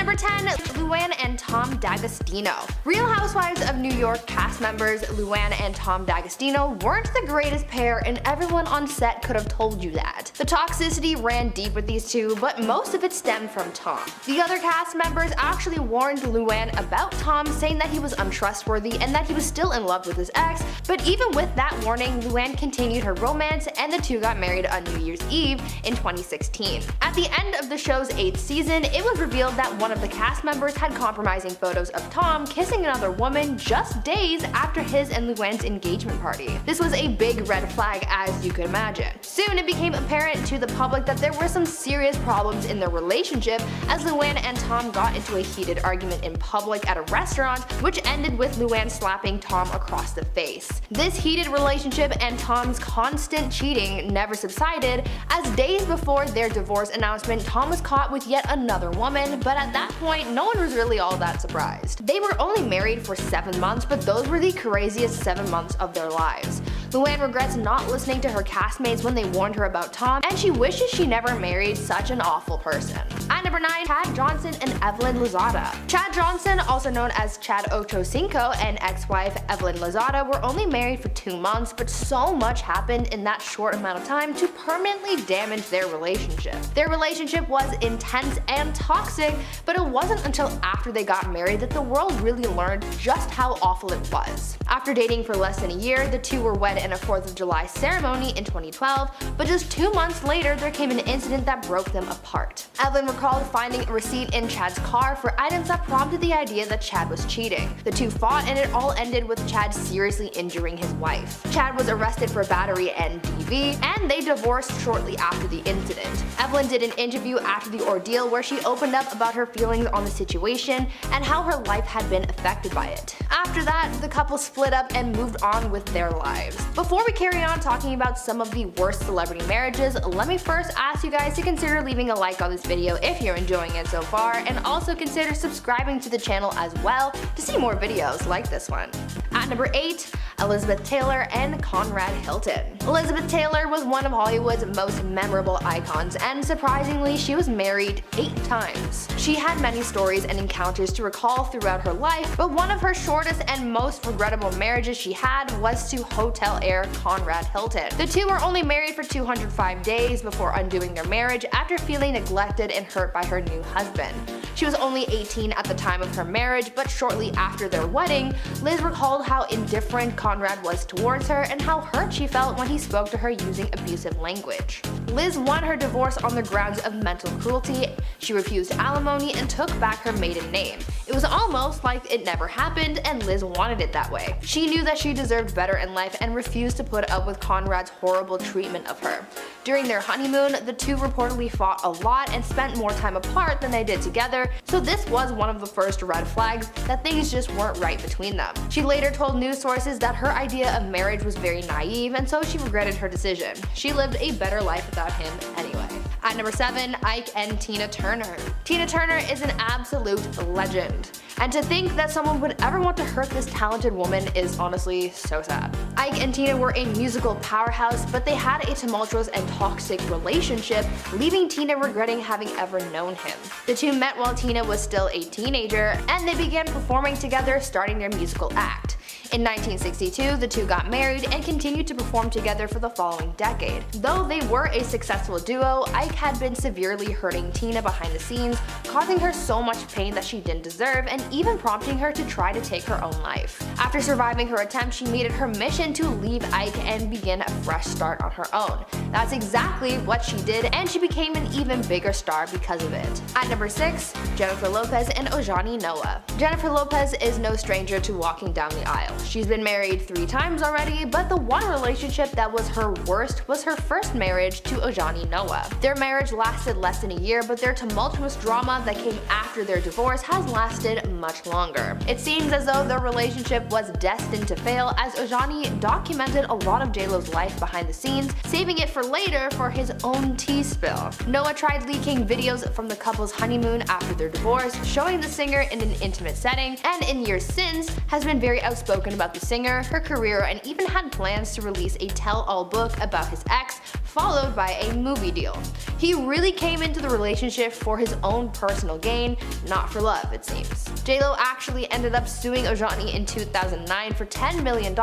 number 10, Luann and Tom D'Agostino. Real Housewives of New York cast members Luann and Tom D'Agostino weren't the greatest pair, and everyone on set could have told you that. The toxicity ran deep with these two, but most of it stemmed from Tom. The other cast members actually warned Luann about Tom, saying that he was untrustworthy and that he was still in love with his ex, but even with that warning, Luann continued her romance and the two got married on New Year's Eve in 2016. At the end of the show's 8th season, it was revealed that one of the cast members had compromising photos of Tom kissing another woman just days after his and Luann's engagement party. This was a big red flag, as you could imagine. Soon it became apparent to the public that there were some serious problems in their relationship, as Luann and Tom got into a heated argument in public at a restaurant, which ended with Luann slapping Tom across the face. This heated relationship and Tom's constant cheating never subsided, as days before their divorce announcement, Tom was caught with yet another woman, but at that point, no one was really all that surprised. They were only married for 7 months, but those were the craziest 7 months of their lives. Luann regrets not listening to her castmates when they warned her about Tom, and she wishes she never married such an awful person. At number 9, Chad Johnson and Evelyn Lozada. Chad Johnson, also known as Chad Ocho Cinco, and ex-wife Evelyn Lozada were only married for 2 months, but so much happened in that short amount of time to permanently damage their relationship. Their relationship was intense and toxic, but it wasn't until after they got married that the world really learned just how awful it was. After dating for less than a year, the two were wed in a 4th of July ceremony in 2012, but just 2 months later there came an incident that broke them apart. Evelyn recalled finding a receipt in Chad's car for items that prompted the idea that Chad was cheating. The two fought and it all ended with Chad seriously injuring his wife. Chad was arrested for battery and DV, and they divorced shortly after the incident. Evelyn did an interview after the ordeal where she opened up about her feelings on the situation and how her life had been affected by it. After that, the couple split up and moved on with their lives. Before we carry on talking about some of the worst celebrity marriages, let me first ask you guys to consider leaving a like on this video if you're enjoying it so far, and also consider subscribing to the channel as well to see more videos like this one. At number 8, Elizabeth Taylor and Conrad Hilton. Elizabeth Taylor was one of Hollywood's most memorable icons, and surprisingly, she was married 8 times. She had many stories and encounters to recall throughout her life, but one of her shortest and most regrettable marriages she had was to hotel heir Conrad Hilton. The two were only married for 205 days before undoing their marriage after feeling neglected and hurt by her new husband. She was only 18 at the time of her marriage, but shortly after their wedding, Liz recalled how indifferent Conrad was towards her and how hurt she felt when he spoke to her using abusive language. Liz won her divorce on the grounds of mental cruelty. She refused alimony and took back her maiden name. It was almost like it never happened, and Liz wanted it that way. She knew that she deserved better in life and refused to put up with Conrad's horrible treatment of her. During their honeymoon, the two reportedly fought a lot and spent more time apart than they did together, so this was one of the first red flags that things just weren't right between them. She later told news sources that her idea of marriage was very naive, and so she regretted her decision. She lived a better life without him anyway. At number 7, Ike and Tina Turner. Tina Turner is an absolute legend, and to think that someone would ever want to hurt this talented woman is honestly so sad. Ike and Tina were a musical powerhouse, but they had a tumultuous and toxic relationship, leaving Tina regretting having ever known him. The two met while Tina was still a teenager, and they began performing together, starting their musical act. In 1962, the two got married and continued to perform together for the following decade. Though they were a successful duo, Ike had been severely hurting Tina behind the scenes, causing her so much pain that she didn't deserve and even prompting her to try to take her own life. After surviving her attempt, she made it her mission to leave Ike and begin a fresh start on her own. That's exactly what she did, and she became an even bigger star because of it. At number 6, Jennifer Lopez and Ojani Noah. Jennifer Lopez is no stranger to walking down the aisle. She's been married 3 times already, but the one relationship that was her worst was her first marriage to Ojani Noah. Their marriage lasted less than a year, but their tumultuous drama that came after their divorce has lasted much longer. It seems as though their relationship was destined to fail, as Ojani documented a lot of JLo's life behind the scenes, saving it for later for his own tea spill. Noah tried leaking videos from the couple's honeymoon after their divorce, showing the singer in an intimate setting, and in years since has been very outspoken about the singer, her career, and even had plans to release a tell-all book about his ex followed by a movie deal. He really came into the relationship for his own personal gain, not for love, it seems. J-Lo actually ended up suing Ojani in 2009 for $10 million,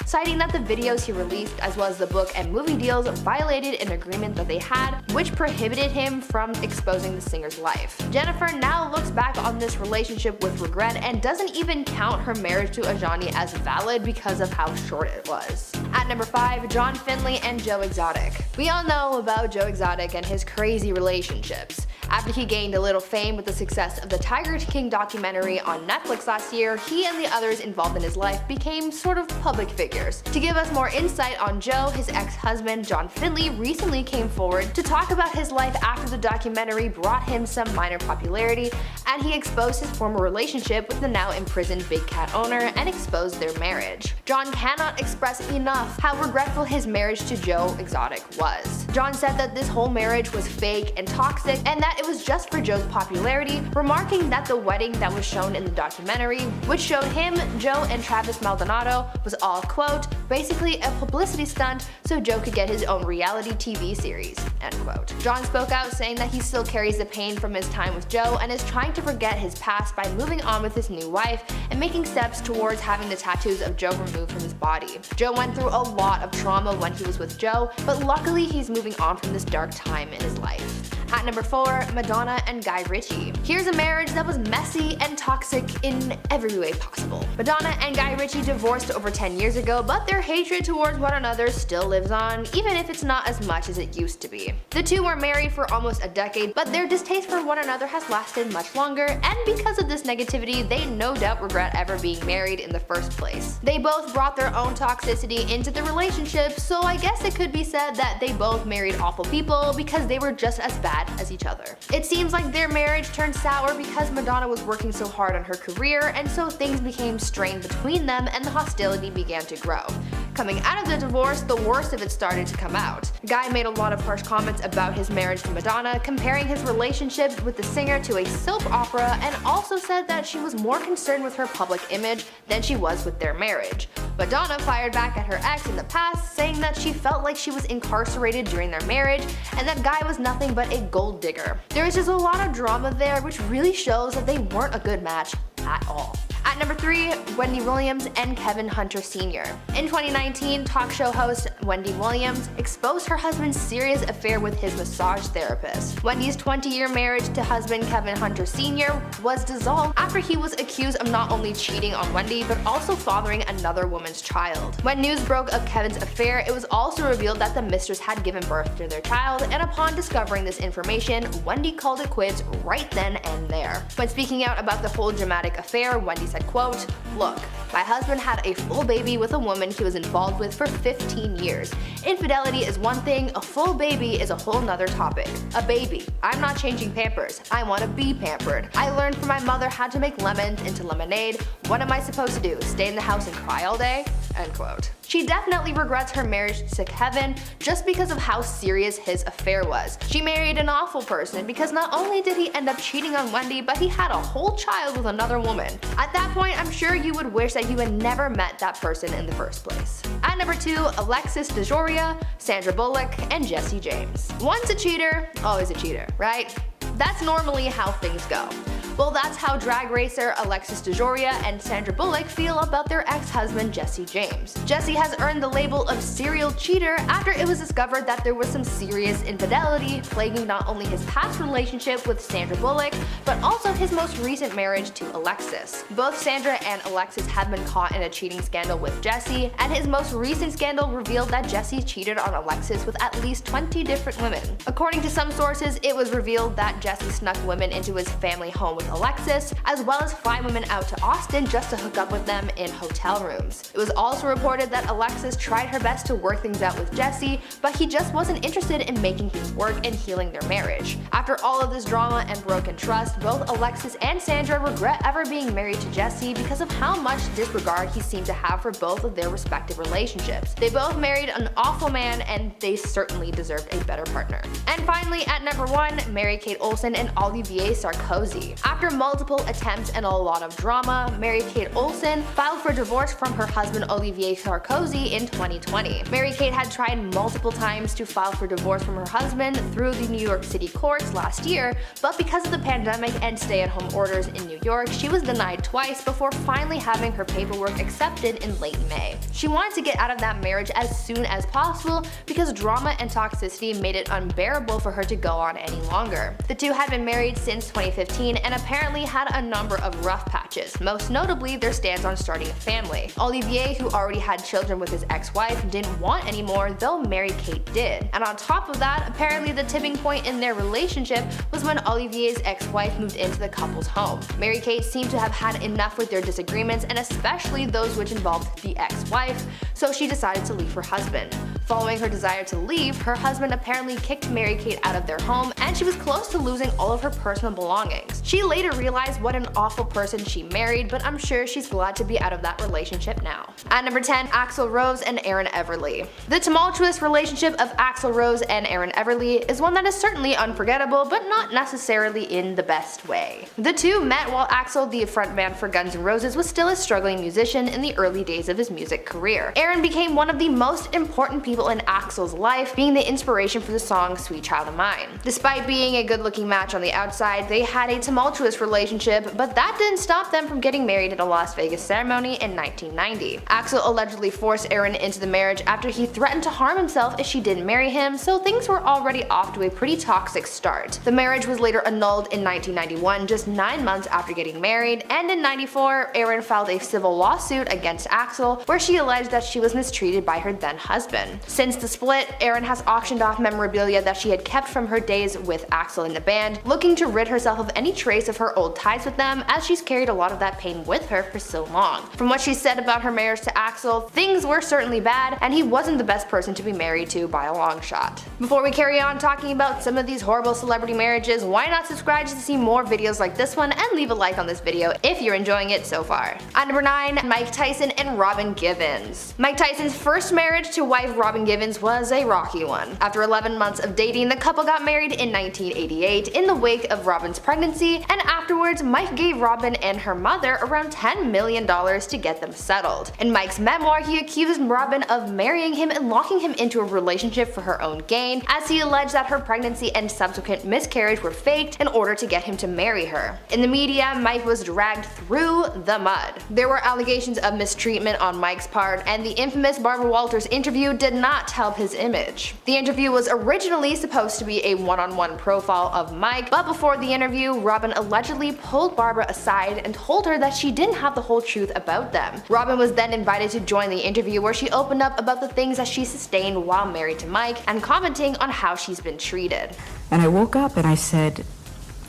citing that the videos he released as well as the book and movie deals violated an agreement that they had, which prohibited him from exposing the singer's life. Jennifer now looks back on this relationship with regret and doesn't even count her marriage to Ojani as valid because of how short it was. At number 5, John Finley and Joe Exotic. We all know about Joe Exotic and his crazy relationships. After he gained a little fame with the success of the Tiger King documentary on Netflix last year, he and the others involved in his life became sort of public figures. To give us more insight on Joe, his ex-husband John Finley recently came forward to talk about his life after the documentary brought him some minor popularity, and he exposed his former relationship with the now imprisoned Big Cat owner and exposed their marriage. John cannot express enough how regretful his marriage to Joe Exotic was. John said that this whole marriage was fake and toxic and that it was just for Joe's popularity, remarking that the wedding that was shown in the documentary, which showed him, Joe, and Travis Maldonado, was all, quote, basically a publicity stunt so Joe could get his own reality TV series, end quote. John spoke out saying that he still carries the pain from his time with Joe and is trying to forget his past by moving on with his new wife and making steps towards having the tattoos of Joe removed from his body. Joe went through a lot of trauma when he was with Joe, but luckily he's moving on from this dark time in his life. At number 4, Madonna and Guy Ritchie. Here's a marriage that was messy and toxic in every way possible. Madonna and Guy Ritchie divorced over 10 years ago, but their hatred towards one another still lives on, even if it's not as much as it used to be. The two were married for almost a decade, but their distaste for one another has lasted much longer, and because of this negativity, they no doubt regret ever being married in the first place. They both brought their own toxicity into the relationship, so I guess it could be said that they both married awful people because they were just as bad as each other. It seems like their marriage turned sour because Madonna was working so hard on her career, and so things became strained between them and the hostility began to grow. Coming out of the divorce, the worst of it started to come out. Guy made a lot of harsh comments about his marriage to Madonna, comparing his relationship with the singer to a soap opera, and also said that she was more concerned with her public image than she was with their marriage. Madonna fired back at her ex in the past, saying that she felt like she was incarcerated during their marriage and that Guy was nothing but a gold digger. There is just a lot of drama there, which really shows that they weren't a good match at all. At number 3, Wendy Williams and Kevin Hunter Sr. In 2019, talk show host Wendy Williams exposed her husband's serious affair with his massage therapist. Wendy's 20-year marriage to husband Kevin Hunter Sr. was dissolved after he was accused of not only cheating on Wendy, but also fathering another woman's child. When news broke of Kevin's affair, it was also revealed that the mistress had given birth to their child, and upon discovering this information, Wendy called it quits right then and there. When speaking out about the whole dramatic affair, Wendy said, quote, "Look, my husband had a full baby with a woman he was involved with for 15 years. Infidelity is one thing, a full baby is a whole nother topic. A baby. I'm not changing Pampers. I want to be pampered. I learned from my mother how to make lemons into lemonade. What am I supposed to do? Stay in the house and cry all day?" End quote. She definitely regrets her marriage to Kevin just because of how serious his affair was. She married an awful person because not only did he end up cheating on Wendy, but he had a whole child with another woman. At that point, I'm sure you would wish that you had never met that person in the first place. At number 2, Alexis DeJoria, Sandra Bullock, and Jesse James. Once a cheater, always a cheater, right? That's normally how things go. Well, that's how drag racer Alexis DeJoria and Sandra Bullock feel about their ex-husband Jesse James. Jesse has earned the label of serial cheater after it was discovered that there was some serious infidelity plaguing not only his past relationship with Sandra Bullock, but also his most recent marriage to Alexis. Both Sandra and Alexis have been caught in a cheating scandal with Jesse, and his most recent scandal revealed that Jesse cheated on Alexis with at least 20 different women. According to some sources, it was revealed that Jesse snuck women into his family home with Alexis, as well as fly women out to Austin just to hook up with them in hotel rooms. It was also reported that Alexis tried her best to work things out with Jesse, but he just wasn't interested in making things work and healing their marriage. After all of this drama and broken trust, both Alexis and Sandra regret ever being married to Jesse because of how much disregard he seemed to have for both of their respective relationships. They both married an awful man, and they certainly deserved a better partner. And finally, at number 1, Mary-Kate Olsen and Olivier Sarkozy. After multiple attempts and a lot of drama, Mary-Kate Olsen filed for divorce from her husband Olivier Sarkozy in 2020. Mary-Kate had tried multiple times to file for divorce from her husband through the New York City courts last year, but because of the pandemic and stay-at-home orders in New York, she was denied twice before finally having her paperwork accepted in late May. She wanted to get out of that marriage as soon as possible because drama and toxicity made it unbearable for her to go on any longer. The two had been married since 2015 and apparently had a number of rough patches, most notably their stance on starting a family. Olivier, who already had children with his ex-wife, didn't want any more, though Mary-Kate did. And on top of that, apparently the tipping point in their relationship was when Olivier's ex-wife moved into the couple's home. Mary-Kate seemed to have had enough with their disagreements, and especially those which involved the ex-wife, so she decided to leave her husband. Following her desire to leave, her husband apparently kicked Mary-Kate out of their home, and she was close to losing all of her personal belongings. She later realized what an awful person she married, but I'm sure she's glad to be out of that relationship now. At number 10, Axl Rose and Erin Everly. The tumultuous relationship of Axl Rose and Erin Everly is one that is certainly unforgettable, but not necessarily in the best way. The two met while Axl, the frontman for Guns N' Roses, was still a struggling musician in the early days of his music career. Erin became one of the most important people in Axl's life, being the inspiration for the song Sweet Child of Mine. Despite being a good-looking match on the outside, they had a tumultuous relationship, but that didn't stop them from getting married at a Las Vegas ceremony in 1990. Axl allegedly forced Erin into the marriage after he threatened to harm himself if she didn't marry him, so things were already off to a pretty toxic start. The marriage was later annulled in 1991, just 9 months after getting married, and in 94, Erin filed a civil lawsuit against Axl, where she alleged that she was mistreated by her then husband. Since the split, Erin has auctioned off memorabilia that she had kept from her days with Axl in the band, looking to rid herself of any trace of her old ties with them, as she's carried a lot of that pain with her for so long. From what she said about her marriage to Axl, things were certainly bad, and he wasn't the best person to be married to by a long shot. Before we carry on talking about some of these horrible celebrity marriages, why not subscribe to see more videos like this one, and leave a like on this video if you're enjoying it so far. At number 9, Mike Tyson and Robin Givens. Mike Tyson's first marriage to wife Robin Givens was a rocky one. After 11 months of dating, the couple got married in 1988 in the wake of Robin's pregnancy, and afterwards Mike gave Robin and her mother around $10 million to get them settled. In Mike's memoir, he accused Robin of marrying him and locking him into a relationship for her own gain, as he alleged that her pregnancy and subsequent miscarriage were faked in order to get him to marry her. In the media, Mike was dragged through the mud. There were allegations of mistreatment on Mike's part, and the infamous Barbara Walters interview did not help his image. The interview was originally supposed to be a one-on-one profile of Mike, but before the interview, Robin allegedly pulled Barbara aside and told her that she didn't have the whole truth about them. Robin was then invited to join the interview, where she opened up about the things that she sustained while married to Mike and commenting on how she's been treated. And I woke up and I said,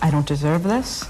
I don't deserve this.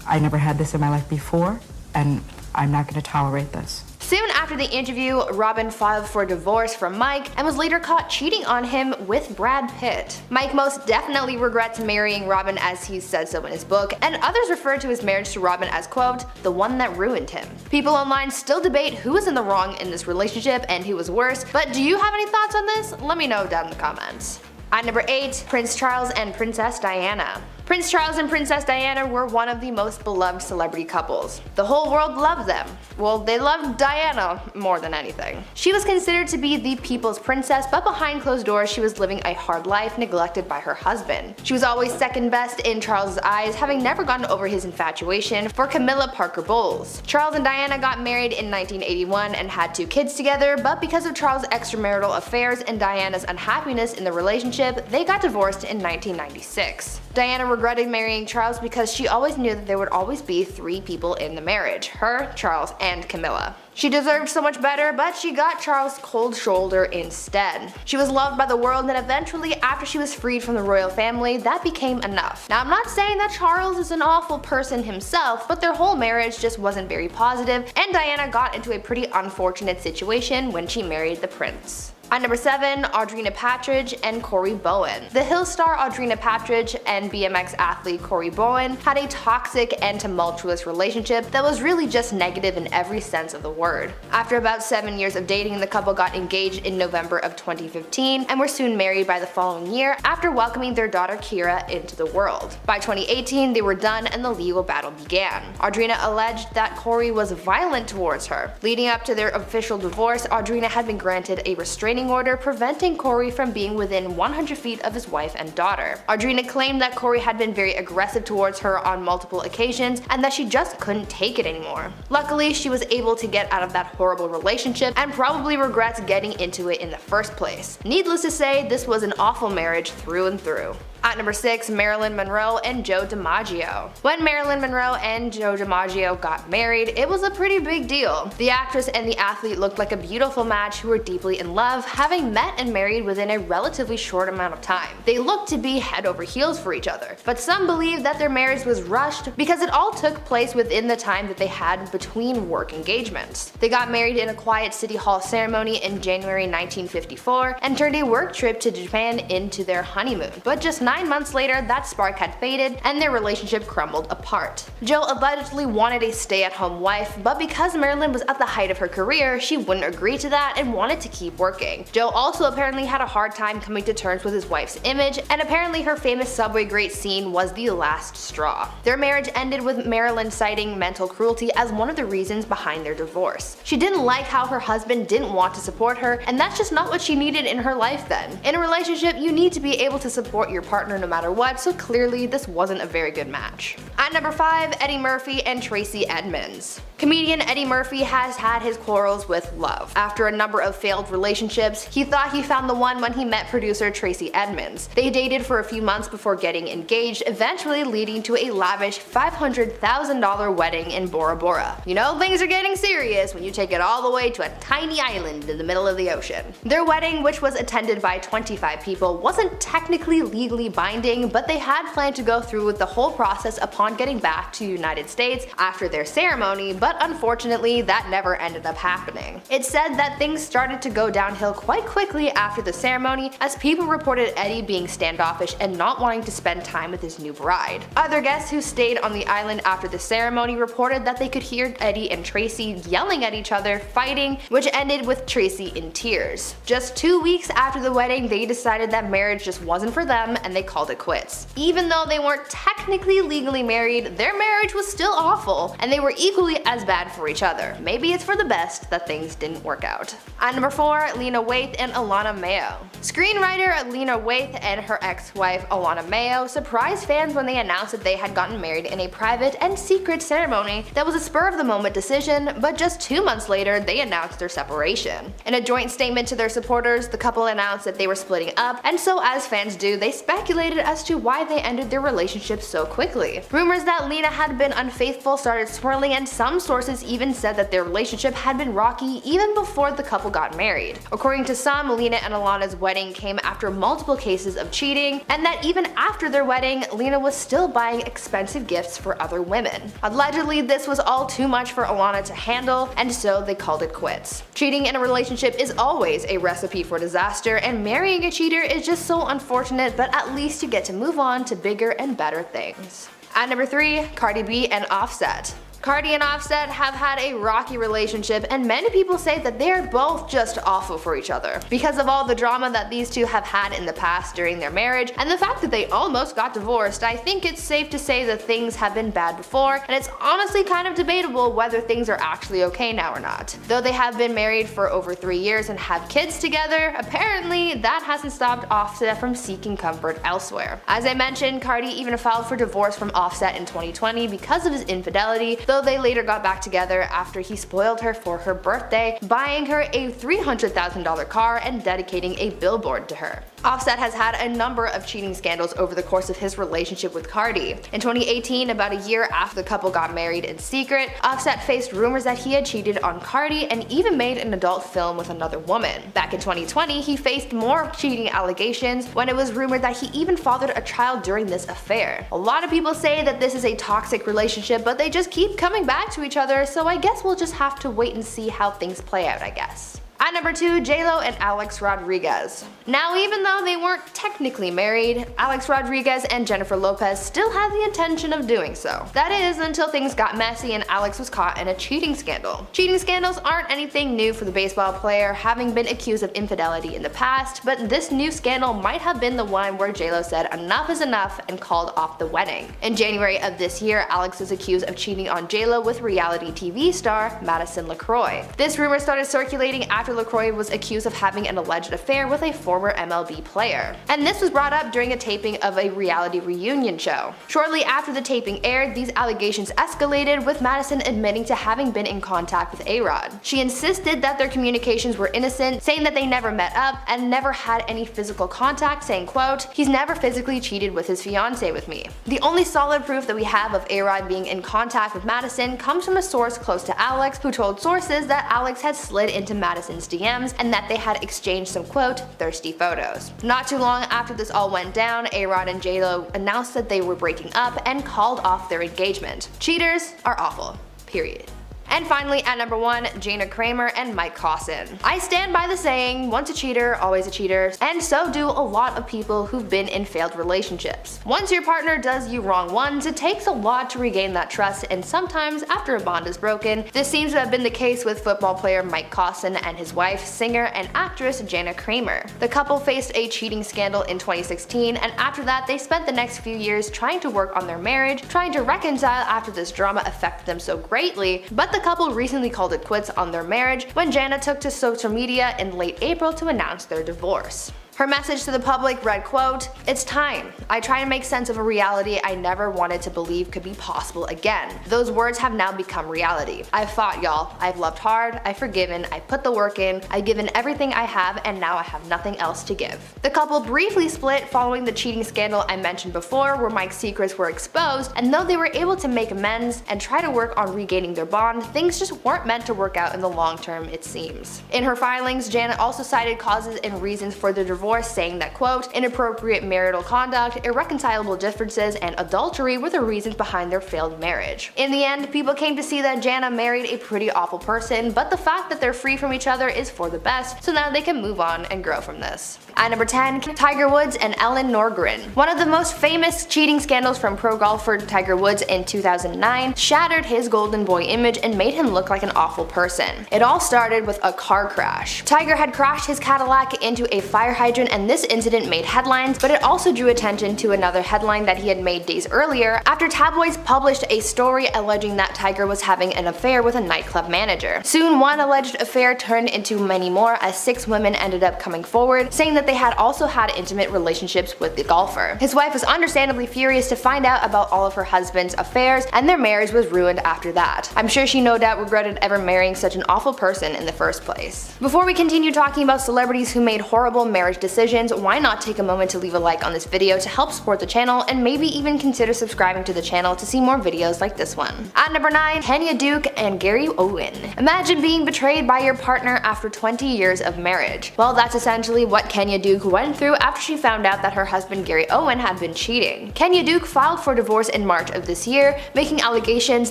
I never had this in my life before, and I'm not going to tolerate this. Soon after the interview, Robin filed for divorce from Mike and was later caught cheating on him with Brad Pitt. Mike most definitely regrets marrying Robin, as he said so in his book, and others refer to his marriage to Robin as, quote, the one that ruined him. People online still debate who was in the wrong in this relationship and who was worse, but do you have any thoughts on this? Let me know down in the comments. At number 8, Prince Charles and Princess Diana. Prince Charles and Princess Diana were one of the most beloved celebrity couples. The whole world loved them. Well, they loved Diana more than anything. She was considered to be the people's princess, but behind closed doors she was living a hard life, neglected by her husband. She was always second best in Charles' eyes, having never gotten over his infatuation for Camilla Parker Bowles. Charles and Diana got married in 1981 and had 2 kids together, but because of Charles' extramarital affairs and Diana's unhappiness in the relationship, they got divorced in 1996. Diana regretted marrying Charles because she always knew that there would always be 3 people in the marriage: her, Charles, and Camilla. She deserved so much better, but she got Charles' cold shoulder instead. She was loved by the world, and eventually, after she was freed from the royal family, that became enough. Now, I'm not saying that Charles is an awful person himself, but their whole marriage just wasn't very positive, and Diana got into a pretty unfortunate situation when she married the prince. At number 7, Audrina Patridge and Corey Bohan. The Hill star Audrina Patridge and BMX athlete Corey Bohan had a toxic and tumultuous relationship that was really just negative in every sense of the word. word. After about 7 years of dating, the couple got engaged in November of 2015 and were soon married by the following year after welcoming their daughter Kira into the world. By 2018, they were done and the legal battle began. Audrina alleged that Corey was violent towards her. Leading up to their official divorce, Audrina had been granted a restraining order preventing Corey from being within 100 feet of his wife and daughter. Audrina claimed that Corey had been very aggressive towards her on multiple occasions and that she just couldn't take it anymore. Luckily, she was able to get out of that horrible relationship and probably regrets getting into it in the first place. Needless to say, this was an awful marriage through and through. At number 6, Marilyn Monroe and Joe DiMaggio. When Marilyn Monroe and Joe DiMaggio got married, it was a pretty big deal. The actress and the athlete looked like a beautiful match who were deeply in love, having met and married within a relatively short amount of time. They looked to be head over heels for each other, but some believe that their marriage was rushed because it all took place within the time that they had between work engagements. They got married in a quiet city hall ceremony in January 1954 and turned a work trip to Japan into their honeymoon. But just 9 months later, that spark had faded and their relationship crumbled apart. Joe allegedly wanted a stay-at-home wife, but because Marilyn was at the height of her career, she wouldn't agree to that and wanted to keep working. Joe also apparently had a hard time coming to terms with his wife's image, and apparently her famous subway grate scene was the last straw. Their marriage ended with Marilyn citing mental cruelty as one of the reasons behind their divorce. She didn't like how her husband didn't want to support her, and that's just not what she needed in her life then. In a relationship, you need to be able to support your partner no matter what, so clearly this wasn't a very good match. At number 5, Eddie Murphy and Tracey Edmonds. Comedian Eddie Murphy has had his quarrels with love. After a number of failed relationships, he thought he found the one when he met producer Tracey Edmonds. They dated for a few months before getting engaged, eventually leading to a lavish $500,000 wedding in Bora Bora. You know, things are getting serious when you take it all the way to a tiny island in the middle of the ocean. Their wedding, which was attended by 25 people, wasn't technically legally binding, but they had planned to go through with the whole process upon getting back to the United States after their ceremony, but unfortunately that never ended up happening. It's said that things started to go downhill quite quickly after the ceremony, as people reported Eddie being standoffish and not wanting to spend time with his new bride. Other guests who stayed on the island after the ceremony reported that they could hear Eddie and Tracey yelling at each other, fighting, which ended with Tracey in tears. Just 2 weeks after the wedding, they decided that marriage just wasn't for them and they called it quits. Even though they weren't technically legally married, their marriage was still awful, and they were equally as bad for each other. Maybe it's for the best that things didn't work out. At number 4, Lena Waithe and Alana Mayo. Screenwriter Lena Waithe and her ex-wife Alana Mayo surprised fans when they announced that they had gotten married in a private and secret ceremony that was a spur-of-the-moment decision, but just 2 months later they announced their separation. In a joint statement to their supporters, the couple announced that they were splitting up, and so as fans do, they speculated as to why they ended their relationship so quickly. Rumors that Lena had been unfaithful started swirling, and some sources even said that their relationship had been rocky even before the couple got married. According to some, Lena and Alana's wedding came after multiple cases of cheating, and that even after their wedding, Lena was still buying expensive gifts for other women. Allegedly, this was all too much for Alana to handle, and so they called it quits. Cheating in a relationship is always a recipe for disaster, and marrying a cheater is just so unfortunate, but at least you get to move on to bigger and better things. At number 3, Cardi B and Offset. Cardi and Offset have had a rocky relationship, and many people say that they are both just awful for each other. Because of all the drama that these two have had in the past during their marriage, and the fact that they almost got divorced, I think it's safe to say that things have been bad before, and it's honestly kind of debatable whether things are actually okay now or not. Though they have been married for over 3 years and have kids together, apparently that hasn't stopped Offset from seeking comfort elsewhere. As I mentioned, Cardi even filed for divorce from Offset in 2020 because of his infidelity, though they later got back together after he spoiled her for her birthday, buying her a $300,000 car and dedicating a billboard to her. Offset has had a number of cheating scandals over the course of his relationship with Cardi. In 2018, about a year after the couple got married in secret, Offset faced rumors that he had cheated on Cardi and even made an adult film with another woman. Back in 2020, he faced more cheating allegations when it was rumored that he even fathered a child during this affair. A lot of people say that this is a toxic relationship, but they just keep coming back to each other, so I guess we'll just have to wait and see how things play out, I guess. At number 2, J-Lo and Alex Rodriguez. Now, even though they weren't technically married, Alex Rodriguez and Jennifer Lopez still had the intention of doing so. That is, until things got messy and Alex was caught in a cheating scandal. Cheating scandals aren't anything new for the baseball player, having been accused of infidelity in the past, but this new scandal might have been the one where J-Lo said enough is enough and called off the wedding. In January of this year, Alex was accused of cheating on J-Lo with reality TV star Madison LaCroix. This rumor started circulating after LaCroix was accused of having an alleged affair with a former MLB player. And this was brought up during a taping of a reality reunion show. Shortly after the taping aired, these allegations escalated, with Madison admitting to having been in contact with A-Rod. She insisted that their communications were innocent, saying that they never met up and never had any physical contact, saying, quote, "He's never physically cheated with his fiancée with me." The only solid proof that we have of A-Rod being in contact with Madison comes from a source close to Alex, who told sources that Alex had slid into Madison's DMs and that they had exchanged some, quote, thirsty photos. Not too long after this all went down, A-Rod and J-Lo announced that they were breaking up and called off their engagement. Cheaters are awful. Period. And finally, at number 1, Jana Kramer and Mike Cosson. I stand by the saying, once a cheater, always a cheater, and so do a lot of people who've been in failed relationships. Once your partner does you wrong once, it takes a lot to regain that trust, and sometimes after a bond is broken. This seems to have been the case with football player Mike Cosson and his wife, singer and actress Jana Kramer. The couple faced a cheating scandal in 2016, and after that they spent the next few years trying to work on their marriage, trying to reconcile after this drama affected them so greatly, but the couple recently called it quits on their marriage when Jana took to social media in late April to announce their divorce. Her message to the public read, quote, "It's time. I try to make sense of a reality I never wanted to believe could be possible again. Those words have now become reality. I've fought, y'all. I've loved hard. I've forgiven. I've put the work in. I've given everything I have, and now I have nothing else to give." The couple briefly split following the cheating scandal I mentioned before, where Mike's secrets were exposed, and though they were able to make amends and try to work on regaining their bond, things just weren't meant to work out in the long term, it seems. In her filings, Jana also cited causes and reasons for their divorce, saying that, quote, "Inappropriate marital conduct, irreconcilable differences, and adultery were the reasons behind their failed marriage." In the end, people came to see that Jana married a pretty awful person, but the fact that they're free from each other is for the best, so now they can move on and grow from this. At number 10, Tiger Woods and Ellen Norgren. One of the most famous cheating scandals from pro golfer Tiger Woods in 2009 shattered his golden boy image and made him look like an awful person. It all started with a car crash. Tiger had crashed his Cadillac into a fire hydrant, and this incident made headlines, but it also drew attention to another headline that he had made days earlier after tabloids published a story alleging that Tiger was having an affair with a nightclub manager. Soon, one alleged affair turned into many more, as 6 women ended up coming forward, saying that they had also had intimate relationships with the golfer. His wife was understandably furious to find out about all of her husband's affairs, and their marriage was ruined after that. I'm sure she no doubt regretted ever marrying such an awful person in the first place. Before we continue talking about celebrities who made horrible marriage decisions, why not take a moment to leave a like on this video to help support the channel, and maybe even consider subscribing to the channel to see more videos like this one. At number 9, Kenya Duke and Gary Owen. Imagine being betrayed by your partner after 20 years of marriage. Well, that's essentially what Kenya Duke went through after she found out that her husband Gary Owen had been cheating. Kenya Duke filed for divorce in March of this year, making allegations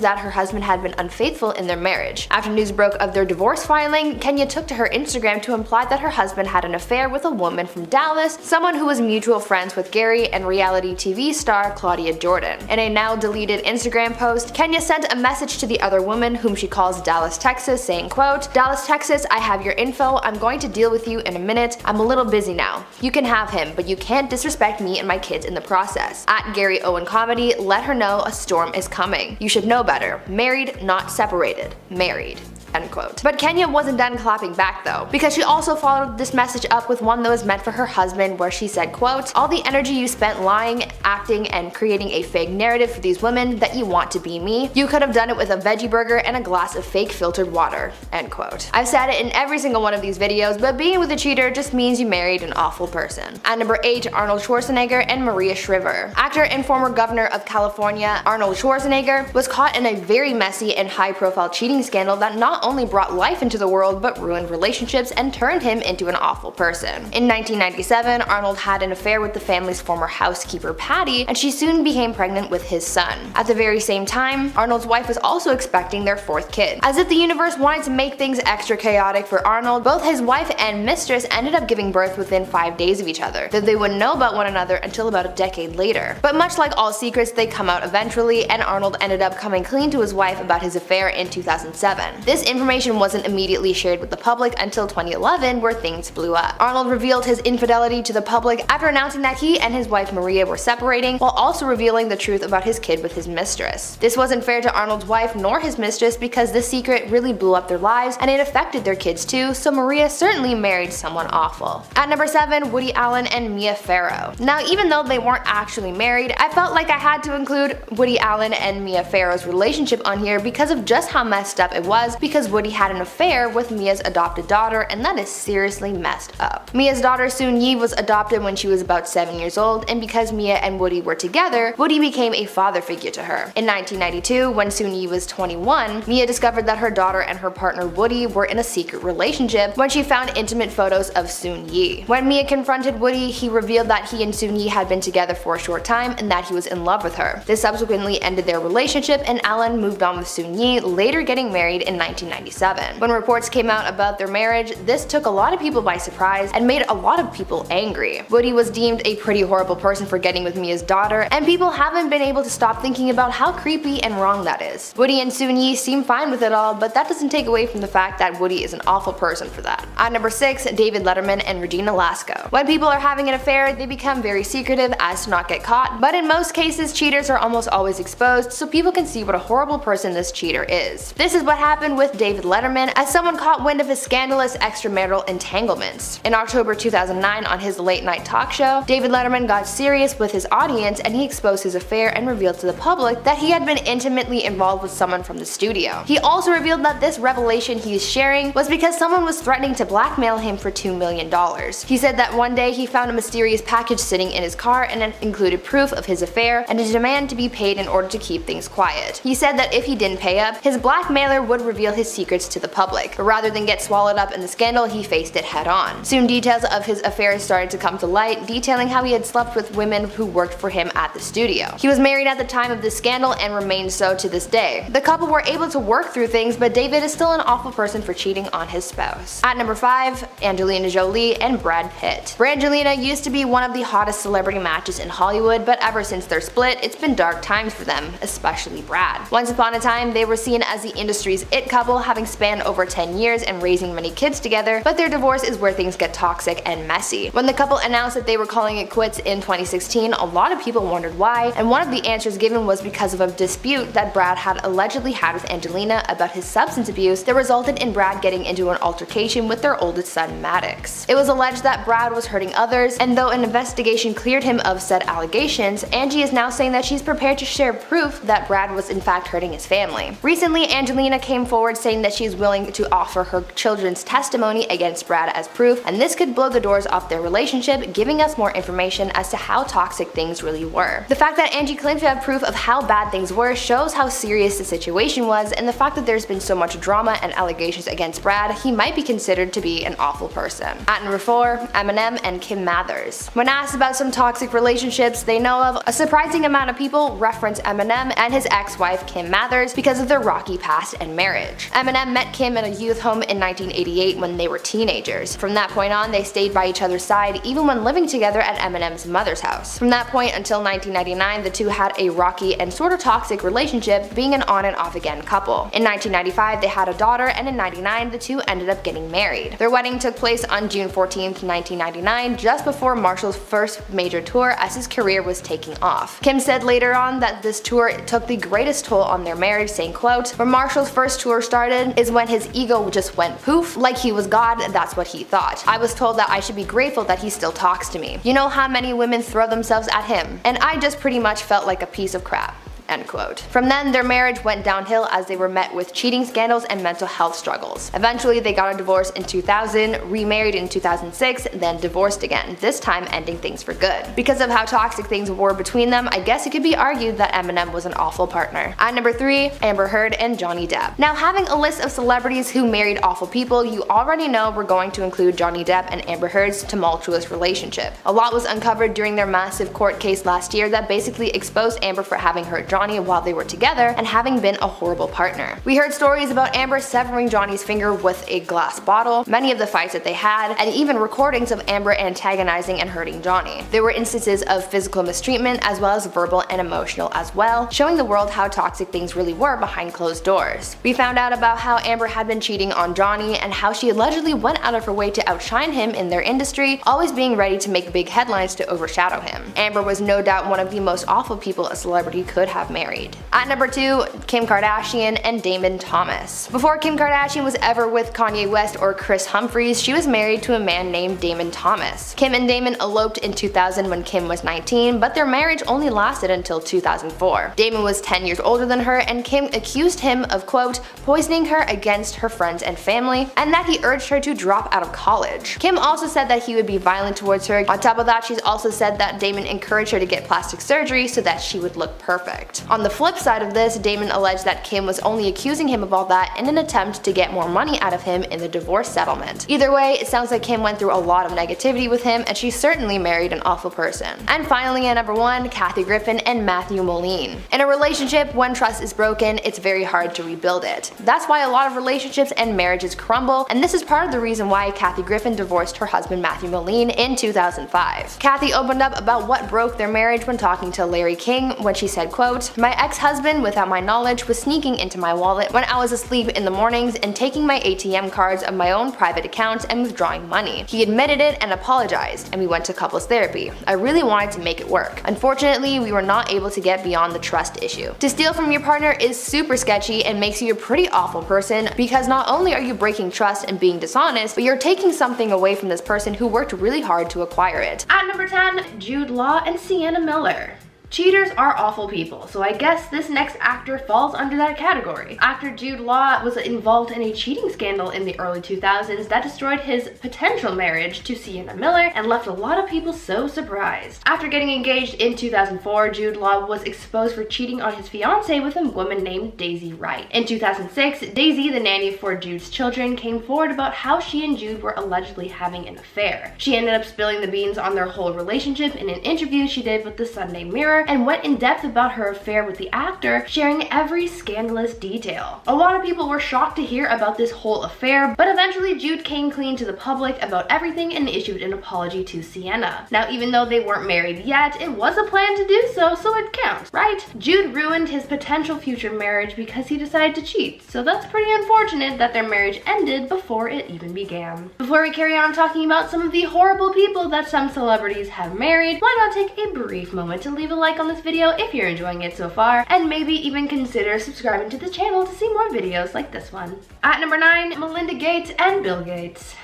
that her husband had been unfaithful in their marriage. After news broke of their divorce filing, Kenya took to her Instagram to imply that her husband had an affair with a woman from Dallas, someone who was mutual friends with Gary and reality TV star Claudia Jordan. In a now deleted Instagram post, Kenya sent a message to the other woman, whom she calls Dallas, Texas, saying, quote, "Dallas, Texas, I have your info. I'm going to deal with you in a minute. I'm a little busy now. You can have him, but you can't disrespect me and my kids in the process. At Gary Owen Comedy, let her know a storm is coming. You should know better. Married, not separated. Married." End quote. But Kenya wasn't done clapping back though, because she also followed this message up with one that was meant for her husband, where she said, quote, "All the energy you spent lying, acting, and creating a fake narrative for these women that you want to be me, you could have done it with a veggie burger and a glass of fake filtered water." End quote. I've said it in every single one of these videos, but being with a cheater just means you married an awful person. At number 8, Arnold Schwarzenegger and Maria Shriver. Actor and former governor of California, Arnold Schwarzenegger, was caught in a very messy and high-profile cheating scandal that not not only brought life into the world but ruined relationships and turned him into an awful person. In 1997, Arnold had an affair with the family's former housekeeper Patty, and she soon became pregnant with his son. At the very same time, Arnold's wife was also expecting their fourth kid. As if the universe wanted to make things extra chaotic for Arnold, both his wife and mistress ended up giving birth within 5 days of each other, though they wouldn't know about one another until about a decade later. But much like all secrets, they come out eventually, and Arnold ended up coming clean to his wife about his affair in 2007. This information wasn't immediately shared with the public until 2011, where things blew up. Arnold revealed his infidelity to the public after announcing that he and his wife Maria were separating, while also revealing the truth about his kid with his mistress. This wasn't fair to Arnold's wife nor his mistress because this secret really blew up their lives and it affected their kids too, so Maria certainly married someone awful. At number 7, Woody Allen and Mia Farrow. Now, even though they weren't actually married, I felt like I had to include Woody Allen and Mia Farrow's relationship on here because of just how messed up it was, because Woody had an affair with Mia's adopted daughter, and that is seriously messed up. Mia's daughter Soon-Yi was adopted when she was about 7 years old, and because Mia and Woody were together, Woody became a father figure to her. In 1992, when Soon-Yi was 21, Mia discovered that her daughter and her partner Woody were in a secret relationship when she found intimate photos of Soon-Yi. When Mia confronted Woody, he revealed that he and Soon-Yi had been together for a short time and that he was in love with her. This subsequently ended their relationship, and Allen moved on with Soon-Yi, later getting married in 1997. When reports came out about their marriage, this took a lot of people by surprise and made a lot of people angry. Woody was deemed a pretty horrible person for getting with Mia's daughter, and people haven't been able to stop thinking about how creepy and wrong that is. Woody and Soon-Yi seem fine with it all, but that doesn't take away from the fact that Woody is an awful person for that. At number 6, David Letterman and Regina Lasko. When people are having an affair, they become very secretive as to not get caught, but in most cases, cheaters are almost always exposed so people can see what a horrible person this cheater is. This is what happened with David Letterman, as someone caught wind of his scandalous extramarital entanglements. In October 2009, on his late night talk show, David Letterman got serious with his audience and he exposed his affair and revealed to the public that he had been intimately involved with someone from the studio. He also revealed that this revelation he is sharing was because someone was threatening to blackmail him for $2 million. He said that one day he found a mysterious package sitting in his car and it included proof of his affair and a demand to be paid in order to keep things quiet. He said that if he didn't pay up, his blackmailer would reveal his secrets to the public, but rather than get swallowed up in the scandal, he faced it head on. Soon details of his affairs started to come to light, detailing how he had slept with women who worked for him at the studio. He was married at the time of this scandal and remains so to this day. The couple were able to work through things, but David is still an awful person for cheating on his spouse. At number 5, Angelina Jolie and Brad Pitt. Brangelina used to be one of the hottest celebrity matches in Hollywood, but ever since their split, it's been dark times for them, especially Brad. Once upon a time, they were seen as the industry's it couple, having spanned over 10 years and raising many kids together, but their divorce is where things get toxic and messy. When the couple announced that they were calling it quits in 2016, a lot of people wondered why, and one of the answers given was because of a dispute that Brad had allegedly had with Angelina about his substance abuse that resulted in Brad getting into an altercation with their oldest son Maddox. It was alleged that Brad was hurting others, and though an investigation cleared him of said allegations, Angie is now saying that she's prepared to share proof that Brad was in fact hurting his family. Recently, Angelina came forward saying that she's willing to offer her children's testimony against Brad as proof, and this could blow the doors off their relationship, giving us more information as to how toxic things really were. The fact that Angie claims to have proof of how bad things were shows how serious the situation was, and the fact that there's been so much drama and allegations against Brad, he might be considered to be an awful person. At number 4, Eminem and Kim Mathers. When asked about some toxic relationships they know of, a surprising amount of people reference Eminem and his ex-wife Kim Mathers because of their rocky past and marriage. Eminem met Kim in a youth home in 1988 when they were teenagers. From that point on, they stayed by each other's side even when living together at Eminem's mother's house. From that point until 1999, the two had a rocky and sort of toxic relationship, being an on and off again couple. In 1995, they had a daughter, and in 1999, the two ended up getting married. Their wedding took place on June 14th, 1999, just before Marshall's first major tour as his career was taking off. Kim said later on that this tour took the greatest toll on their marriage, saying, quote, "When Marshall's first tour started is when his ego just went poof, like he was God, that's what he thought. I was told that I should be grateful that he still talks to me. You know how many women throw themselves at him? And I just pretty much felt like a piece of crap." end quote. From then, their marriage went downhill as they were met with cheating scandals and mental health struggles. Eventually, they got a divorce in 2000, remarried in 2006, then divorced again, this time ending things for good. Because of how toxic things were between them, I guess it could be argued that Eminem was an awful partner. At number 3, Amber Heard and Johnny Depp. Now, having a list of celebrities who married awful people, you already know we're going to include Johnny Depp and Amber Heard's tumultuous relationship. A lot was uncovered during their massive court case last year that basically exposed Amber for having hurt Johnny while they were together and having been a horrible partner. We heard stories about Amber severing Johnny's finger with a glass bottle, many of the fights that they had, and even recordings of Amber antagonizing and hurting Johnny. There were instances of physical mistreatment as well as verbal and emotional as well, showing the world how toxic things really were behind closed doors. We found out about how Amber had been cheating on Johnny and how she allegedly went out of her way to outshine him in their industry, always being ready to make big headlines to overshadow him. Amber was no doubt one of the most awful people a celebrity could have married. At number 2, Kim Kardashian and Damon Thomas. Before Kim Kardashian was ever with Kanye West or Chris Humphries, she was married to a man named Damon Thomas. Kim and Damon eloped in 2000 when Kim was 19, but their marriage only lasted until 2004. Damon was 10 years older than her, and Kim accused him of, quote, poisoning her against her friends and family, and that he urged her to drop out of college. Kim also said that he would be violent towards her. On top of that, she's also said that Damon encouraged her to get plastic surgery so that she would look perfect. On the flip side of this, Damon alleged that Kim was only accusing him of all that in an attempt to get more money out of him in the divorce settlement. Either way, it sounds like Kim went through a lot of negativity with him, and she certainly married an awful person. And finally, at number 1, Kathy Griffin and Matthew Modine. In a relationship, when trust is broken, it's very hard to rebuild it. That's why a lot of relationships and marriages crumble, and this is part of the reason why Kathy Griffin divorced her husband Matthew Modine in 2005. Kathy opened up about what broke their marriage when talking to Larry King, when she said, quote, my ex-husband, without my knowledge, was sneaking into my wallet when I was asleep in the mornings and taking my ATM cards of my own private accounts and withdrawing money. He admitted it and apologized, and we went to couples therapy. I really wanted to make it work. Unfortunately, we were not able to get beyond the trust issue. To steal from your partner is super sketchy and makes you a pretty awful person, because not only are you breaking trust and being dishonest, but you're taking something away from this person who worked really hard to acquire it. At number 10, Jude Law and Sienna Miller. Cheaters are awful people, so I guess this next actor falls under that category. Actor Jude Law was involved in a cheating scandal in the early 2000s that destroyed his potential marriage to Sienna Miller and left a lot of people so surprised. After getting engaged in 2004, Jude Law was exposed for cheating on his fiancée with a woman named Daisy Wright. In 2006, Daisy, the nanny for Jude's children, came forward about how she and Jude were allegedly having an affair. She ended up spilling the beans on their whole relationship in an interview she did with the Sunday Mirror, and went in depth about her affair with the actor, sharing every scandalous detail. A lot of people were shocked to hear about this whole affair, but eventually Jude came clean to the public about everything and issued an apology to Sienna. Now, even though they weren't married yet, it was a plan to do so, so it counts, right? Jude ruined his potential future marriage because he decided to cheat, so that's pretty unfortunate that their marriage ended before it even began. Before we carry on talking about some of the horrible people that some celebrities have married, why not take a brief moment to leave a like on this video if you're enjoying it so far, and maybe even consider subscribing to the channel to see more videos like this one. At number 9, Melinda Gates and Bill Gates.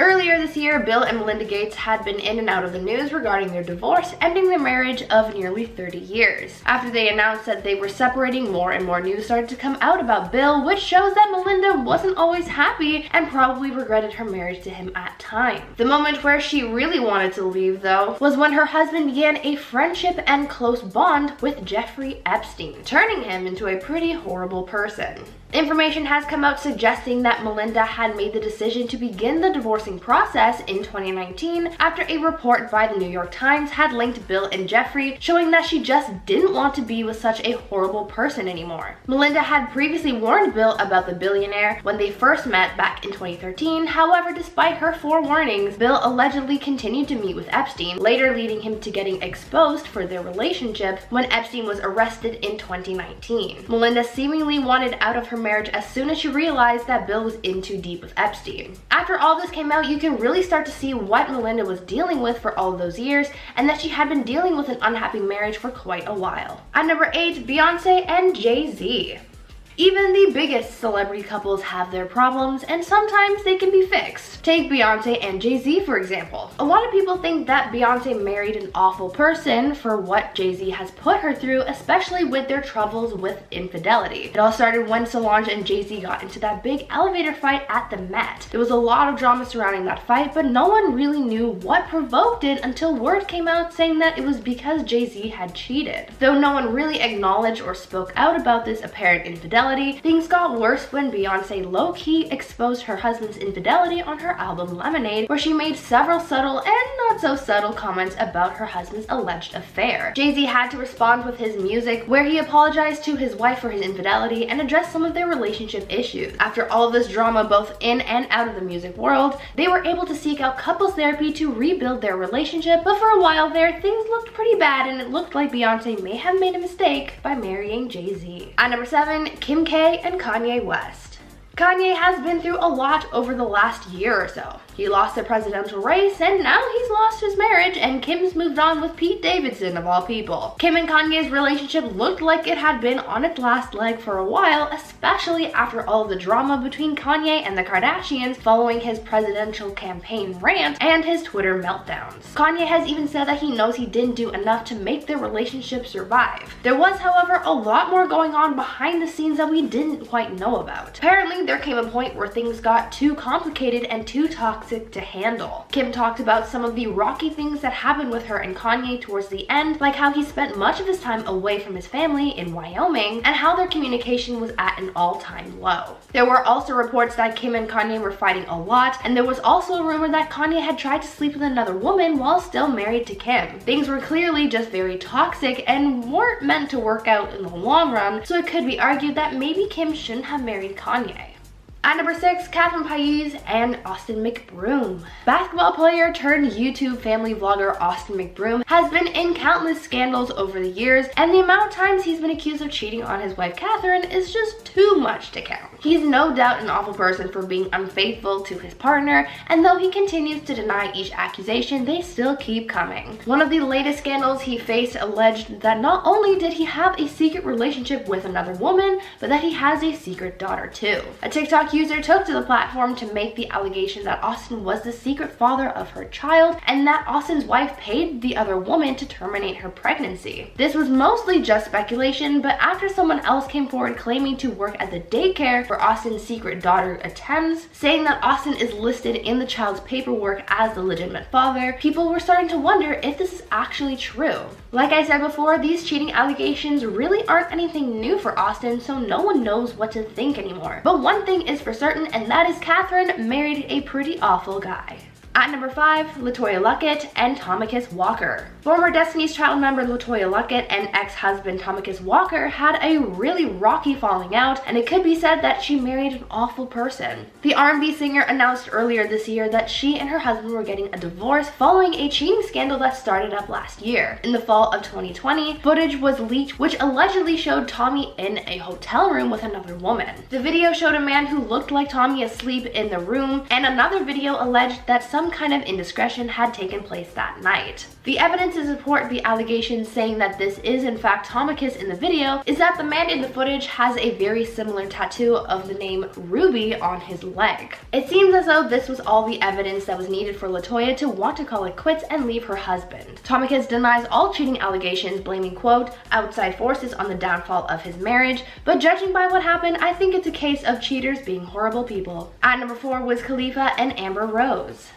Earlier this year, Bill and Melinda Gates had been in and out of the news regarding their divorce, ending their marriage of nearly 30 years. After they announced that they were separating, more and more news started to come out about Bill, which shows that Melinda wasn't always happy and probably regretted her marriage to him at times. The moment where she really wanted to leave, though, was when her husband began a friendship and close bond with Jeffrey Epstein, turning him into a pretty horrible person. Information has come out suggesting that Melinda had made the decision to begin the divorcing process in 2019 after a report by the New York Times had linked Bill and Jeffrey, showing that she just didn't want to be with such a horrible person anymore. Melinda had previously warned Bill about the billionaire when they first met back in 2013. However, despite her forewarnings, Bill allegedly continued to meet with Epstein, later leading him to getting exposed for their relationship when Epstein was arrested in 2019. Melinda seemingly wanted out of her marriage as soon as she realized that Bill was in too deep with Epstein. After all this came out, you can really start to see what Melinda was dealing with for all of those years, and that she had been dealing with an unhappy marriage for quite a while. At number 8, Beyonce and Jay-Z. Even the biggest celebrity couples have their problems, and sometimes they can be fixed. Take Beyonce and Jay-Z for example. A lot of people think that Beyonce married an awful person for what Jay-Z has put her through, especially with their troubles with infidelity. It all started when Solange and Jay-Z got into that big elevator fight at the Met. There was a lot of drama surrounding that fight, but no one really knew what provoked it until word came out saying that it was because Jay-Z had cheated. Though no one really acknowledged or spoke out about this apparent infidelity, things got worse when Beyonce low-key exposed her husband's infidelity on her album Lemonade, where she made several subtle and not so subtle comments about her husband's alleged affair. Jay-Z had to respond with his music, where he apologized to his wife for his infidelity and addressed some of their relationship issues. After all of this drama both in and out of the music world, they were able to seek out couples therapy to rebuild their relationship, but for a while there, things looked pretty bad and it looked like Beyonce may have made a mistake by marrying Jay-Z. At number 7, Kim K and Kanye West. Kanye has been through a lot over the last year or so. He lost the presidential race, and now he's lost his marriage, and Kim's moved on with Pete Davidson of all people. Kim and Kanye's relationship looked like it had been on its last leg for a while, especially after all of the drama between Kanye and the Kardashians following his presidential campaign rant and his Twitter meltdowns. Kanye has even said that he knows he didn't do enough to make their relationship survive. There was, however, a lot more going on behind the scenes that we didn't quite know about. Apparently, there came a point where things got too complicated and too toxic to handle. Kim talked about some of the rocky things that happened with her and Kanye towards the end, like how he spent much of his time away from his family in Wyoming and how their communication was at an all-time low. There were also reports that Kim and Kanye were fighting a lot, and there was also a rumor that Kanye had tried to sleep with another woman while still married to Kim. Things were clearly just very toxic and weren't meant to work out in the long run, so it could be argued that maybe Kim shouldn't have married Kanye. At number 6, Catherine Pais and Austin McBroom. Basketball player turned YouTube family vlogger Austin McBroom has been in countless scandals over the years, and the amount of times he's been accused of cheating on his wife Catherine is just too much to count. He's no doubt an awful person for being unfaithful to his partner, and though he continues to deny each accusation, they still keep coming. One of the latest scandals he faced alleged that not only did he have a secret relationship with another woman, but that he has a secret daughter too. A TikTok user took to the platform to make the allegation that Austin was the secret father of her child and that Austin's wife paid the other woman to terminate her pregnancy. This was mostly just speculation, but after someone else came forward claiming to work at the daycare where Austin's secret daughter attends, saying that Austin is listed in the child's paperwork as the legitimate father, people were starting to wonder if this is actually true. Like I said before, these cheating allegations really aren't anything new for Austin, so no one knows what to think anymore. But one thing is for certain, and that is Catherine married a pretty awful guy. At number 5, LaToya Luckett and Tamikis Walker. Former Destiny's Child member LaToya Luckett and ex-husband Tamikis Walker had a really rocky falling out, and it could be said that she married an awful person. The R&B singer announced earlier this year that she and her husband were getting a divorce following a cheating scandal that started up last year. In the fall of 2020, footage was leaked which allegedly showed Tommy in a hotel room with another woman. The video showed a man who looked like Tommy asleep in the room, and another video alleged that some kind of indiscretion had taken place that night. The evidence to support the allegations saying that this is in fact Tamikis in the video is that the man in the footage has a very similar tattoo of the name Ruby on his leg. It seems as though this was all the evidence that was needed for LaToya to want to call it quits and leave her husband. Tamikis denies all cheating allegations, blaming, quote, outside forces on the downfall of his marriage, but judging by what happened, I think it's a case of cheaters being horrible people. At number 4, Wiz Khalifa and Amber Rose.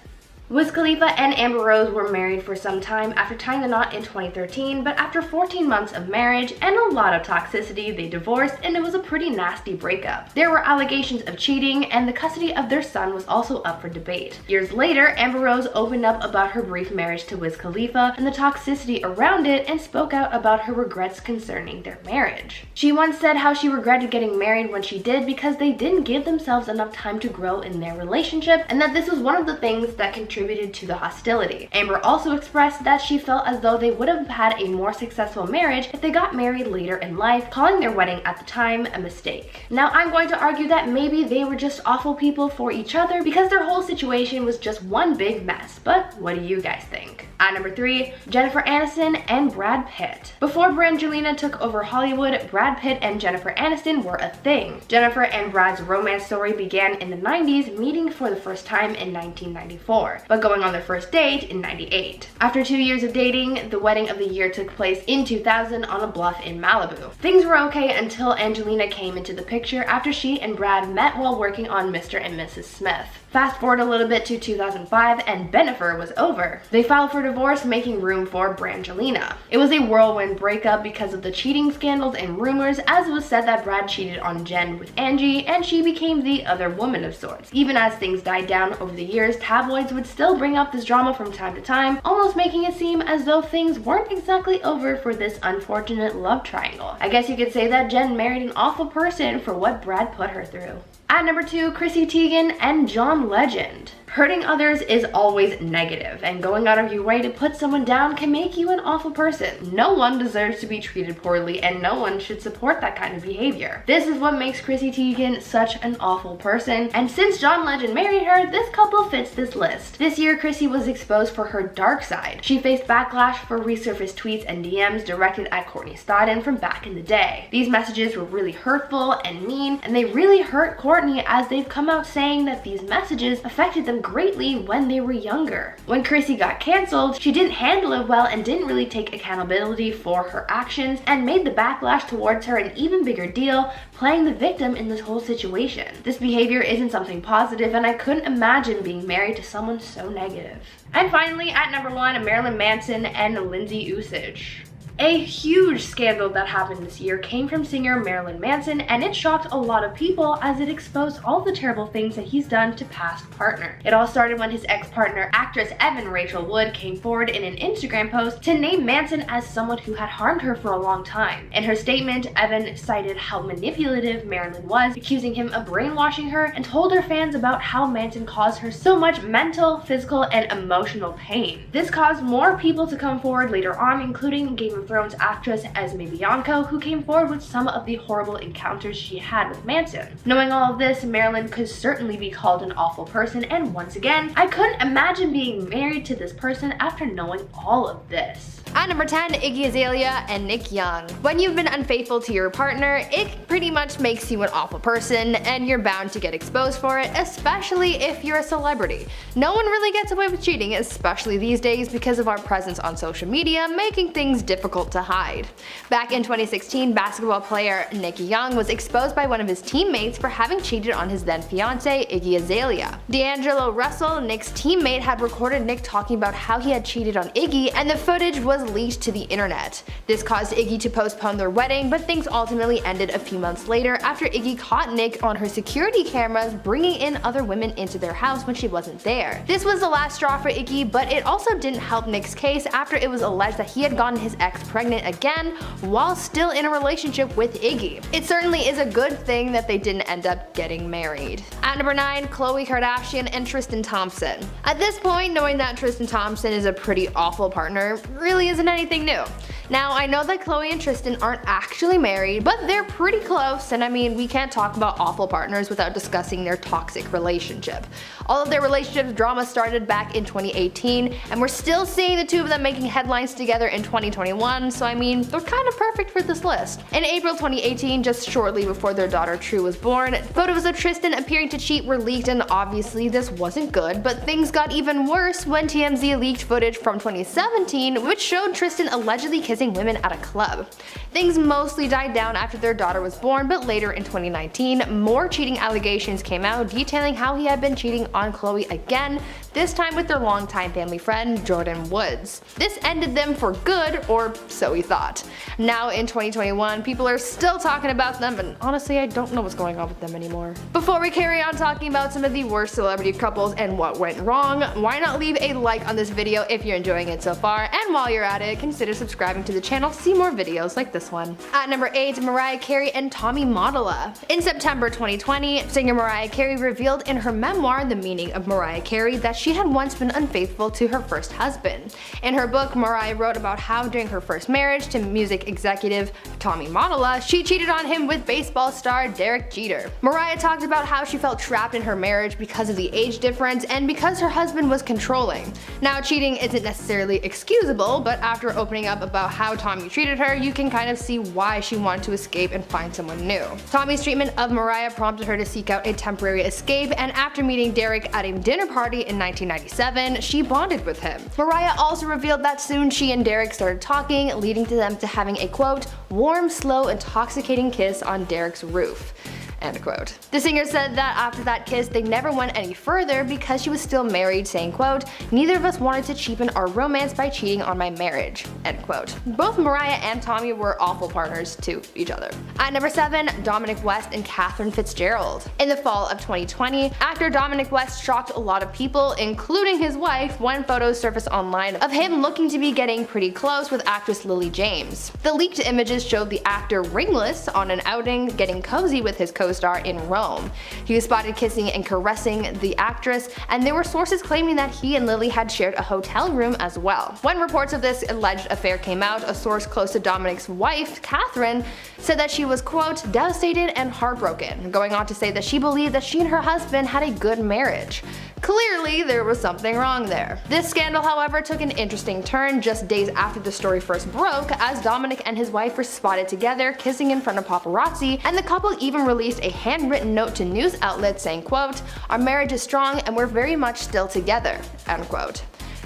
Wiz Khalifa and Amber Rose were married for some time after tying the knot in 2013, but after 14 months of marriage and a lot of toxicity, they divorced, and it was a pretty nasty breakup. There were allegations of cheating, and the custody of their son was also up for debate. Years later, Amber Rose opened up about her brief marriage to Wiz Khalifa and the toxicity around it, and spoke out about her regrets concerning their marriage. She once said how she regretted getting married when she did because they didn't give themselves enough time to grow in their relationship, and that this was one of the things that contributed to the hostility. Amber also expressed that she felt as though they would have had a more successful marriage if they got married later in life, calling their wedding at the time a mistake. Now, I'm going to argue that maybe they were just awful people for each other because their whole situation was just one big mess, but what do you guys think? At number 3, Jennifer Aniston and Brad Pitt. Before Brangelina took over Hollywood, Brad Pitt and Jennifer Aniston were a thing. Jennifer and Brad's romance story began in the 90s, meeting for the first time in 1994, but going on their first date in 98. After 2 years of dating, the wedding of the year took place in 2000 on a bluff in Malibu. Things were okay until Angelina came into the picture after she and Brad met while working on Mr. and Mrs. Smith. Fast forward a little bit to 2005 and Bennifer was over. They filed for divorce, making room for Brangelina. It was a whirlwind breakup because of the cheating scandals and rumors, as it was said that Brad cheated on Jen with Angie and she became the other woman of sorts. Even as things died down over the years, tabloids would still bring up this drama from time to time, almost making it seem as though things weren't exactly over for this unfortunate love triangle. I guess you could say that Jen married an awful person for what Brad put her through. At number 2, Chrissy Teigen and John Legend. Hurting others is always negative, and going out of your way to put someone down can make you an awful person. No one deserves to be treated poorly, and no one should support that kind of behavior. This is what makes Chrissy Teigen such an awful person, and since John Legend married her, this couple fits this list. This year, Chrissy was exposed for her dark side. She faced backlash for resurfaced tweets and DMs directed at Courtney Stodden from back in the day. These messages were really hurtful and mean, and they really hurt Courtney, as they've come out saying that these messages affected them greatly when they were younger. When Chrissy got canceled, she didn't handle it well and didn't really take accountability for her actions and made the backlash towards her an even bigger deal, playing the victim in this whole situation. This behavior isn't something positive, and I couldn't imagine being married to someone so negative. And finally, at number 1, Marilyn Manson and Lindsay Usage. A huge scandal that happened this year came from singer Marilyn Manson, and it shocked a lot of people as it exposed all the terrible things that he's done to past partners. It all started when his ex-partner, actress Rachel Wood, came forward in an Instagram post to name Manson as someone who had harmed her for a long time. In her statement, Evan cited how manipulative Marilyn was, accusing him of brainwashing her, and told her fans about how Manson caused her so much mental, physical, and emotional pain. This caused more people to come forward later on, including Game of Thrones actress Esme Bianco, who came forward with some of the horrible encounters she had with Manson. Knowing all of this, Marilyn could certainly be called an awful person, and once again, I couldn't imagine being married to this person after knowing all of this. At number 10, Iggy Azalea and Nick Young. When you've been unfaithful to your partner, it pretty much makes you an awful person, and you're bound to get exposed for it, especially if you're a celebrity. No one really gets away with cheating, especially these days because of our presence on social media, making things difficult to hide. Back in 2016, basketball player Nick Young was exposed by one of his teammates for having cheated on his then fiancée, Iggy Azalea. D'Angelo Russell, Nick's teammate, had recorded Nick talking about how he had cheated on Iggy, and the footage was leaked to the internet. This caused Iggy to postpone their wedding, but things ultimately ended a few months later after Iggy caught Nick on her security cameras bringing in other women into their house when she wasn't there. This was the last straw for Iggy, but it also didn't help Nick's case after it was alleged that he had gotten his ex pregnant again while still in a relationship with Iggy. It certainly is a good thing that they didn't end up getting married. At number 9, Khloe Kardashian and Tristan Thompson. At this point, knowing that Tristan Thompson is a pretty awful partner really isn't anything new. Now, I know that Khloe and Tristan aren't actually married, but they're pretty close, and I mean, we can't talk about awful partners without discussing their toxic relationship. All of their relationship drama started back in 2018, and we're still seeing the two of them making headlines together in 2021, so I mean, they're kind of perfect for this list. In April 2018, just shortly before their daughter True was born, photos of Tristan appearing to cheat were leaked, and obviously this wasn't good, but things got even worse when TMZ leaked footage from 2017, which showed Tristan allegedly kissing women at a club. Things mostly died down after their daughter was born, but later in 2019, more cheating allegations came out detailing how he had been cheating on Khloe again, this time with their longtime family friend Jordan Woods. This ended them for good, or so we thought. Now in 2021, people are still talking about them, and honestly I don't know what's going on with them anymore. Before we carry on talking about some of the worst celebrity couples and what went wrong, why not leave a like on this video if you're enjoying it so far, and while you're at it, consider subscribing to the channel to see more videos like this one. At number 8, Mariah Carey and Tommy Mottola. In September 2020, singer Mariah Carey revealed in her memoir, The Meaning of Mariah Carey, that she had once been unfaithful to her first husband. In her book, Mariah wrote about how during her first marriage to music executive Tommy Mottola, she cheated on him with baseball star Derek Jeter. Mariah talked about how she felt trapped in her marriage because of the age difference and because her husband was controlling. Now, cheating isn't necessarily excusable, but after opening up about how Tommy treated her, you can kind of see why she wanted to escape and find someone new. Tommy's treatment of Mariah prompted her to seek out a temporary escape, and after meeting Derek at a dinner party in 1997, she bonded with him. Mariah also revealed that soon she and Derek started talking, leading to them to having a quote, warm, slow, intoxicating kiss on Derek's roof. End quote. The singer said that after that kiss they never went any further because she was still married, saying quote, neither of us wanted to cheapen our romance by cheating on my marriage. End quote. Both Mariah and Tommy were awful partners to each other. At number 7, Dominic West and Catherine Fitzgerald. In the fall of 2020, actor Dominic West shocked a lot of people, including his wife, when photos surfaced online of him looking to be getting pretty close with actress Lily James. The leaked images showed the actor ringless on an outing, getting cozy with his co-star in Rome. He was spotted kissing and caressing the actress, and there were sources claiming that he and Lily had shared a hotel room as well. When reports of this alleged affair came out, a source close to Dominic's wife, Catherine, said that she was quote, devastated and heartbroken, going on to say that she believed that she and her husband had a good marriage. Clearly, there was something wrong there. This scandal, however, took an interesting turn just days after the story first broke, as Dominic and his wife were spotted together kissing in front of paparazzi, and the couple even released a handwritten note to news outlets saying quote, our marriage is strong and we're very much still together, end quote.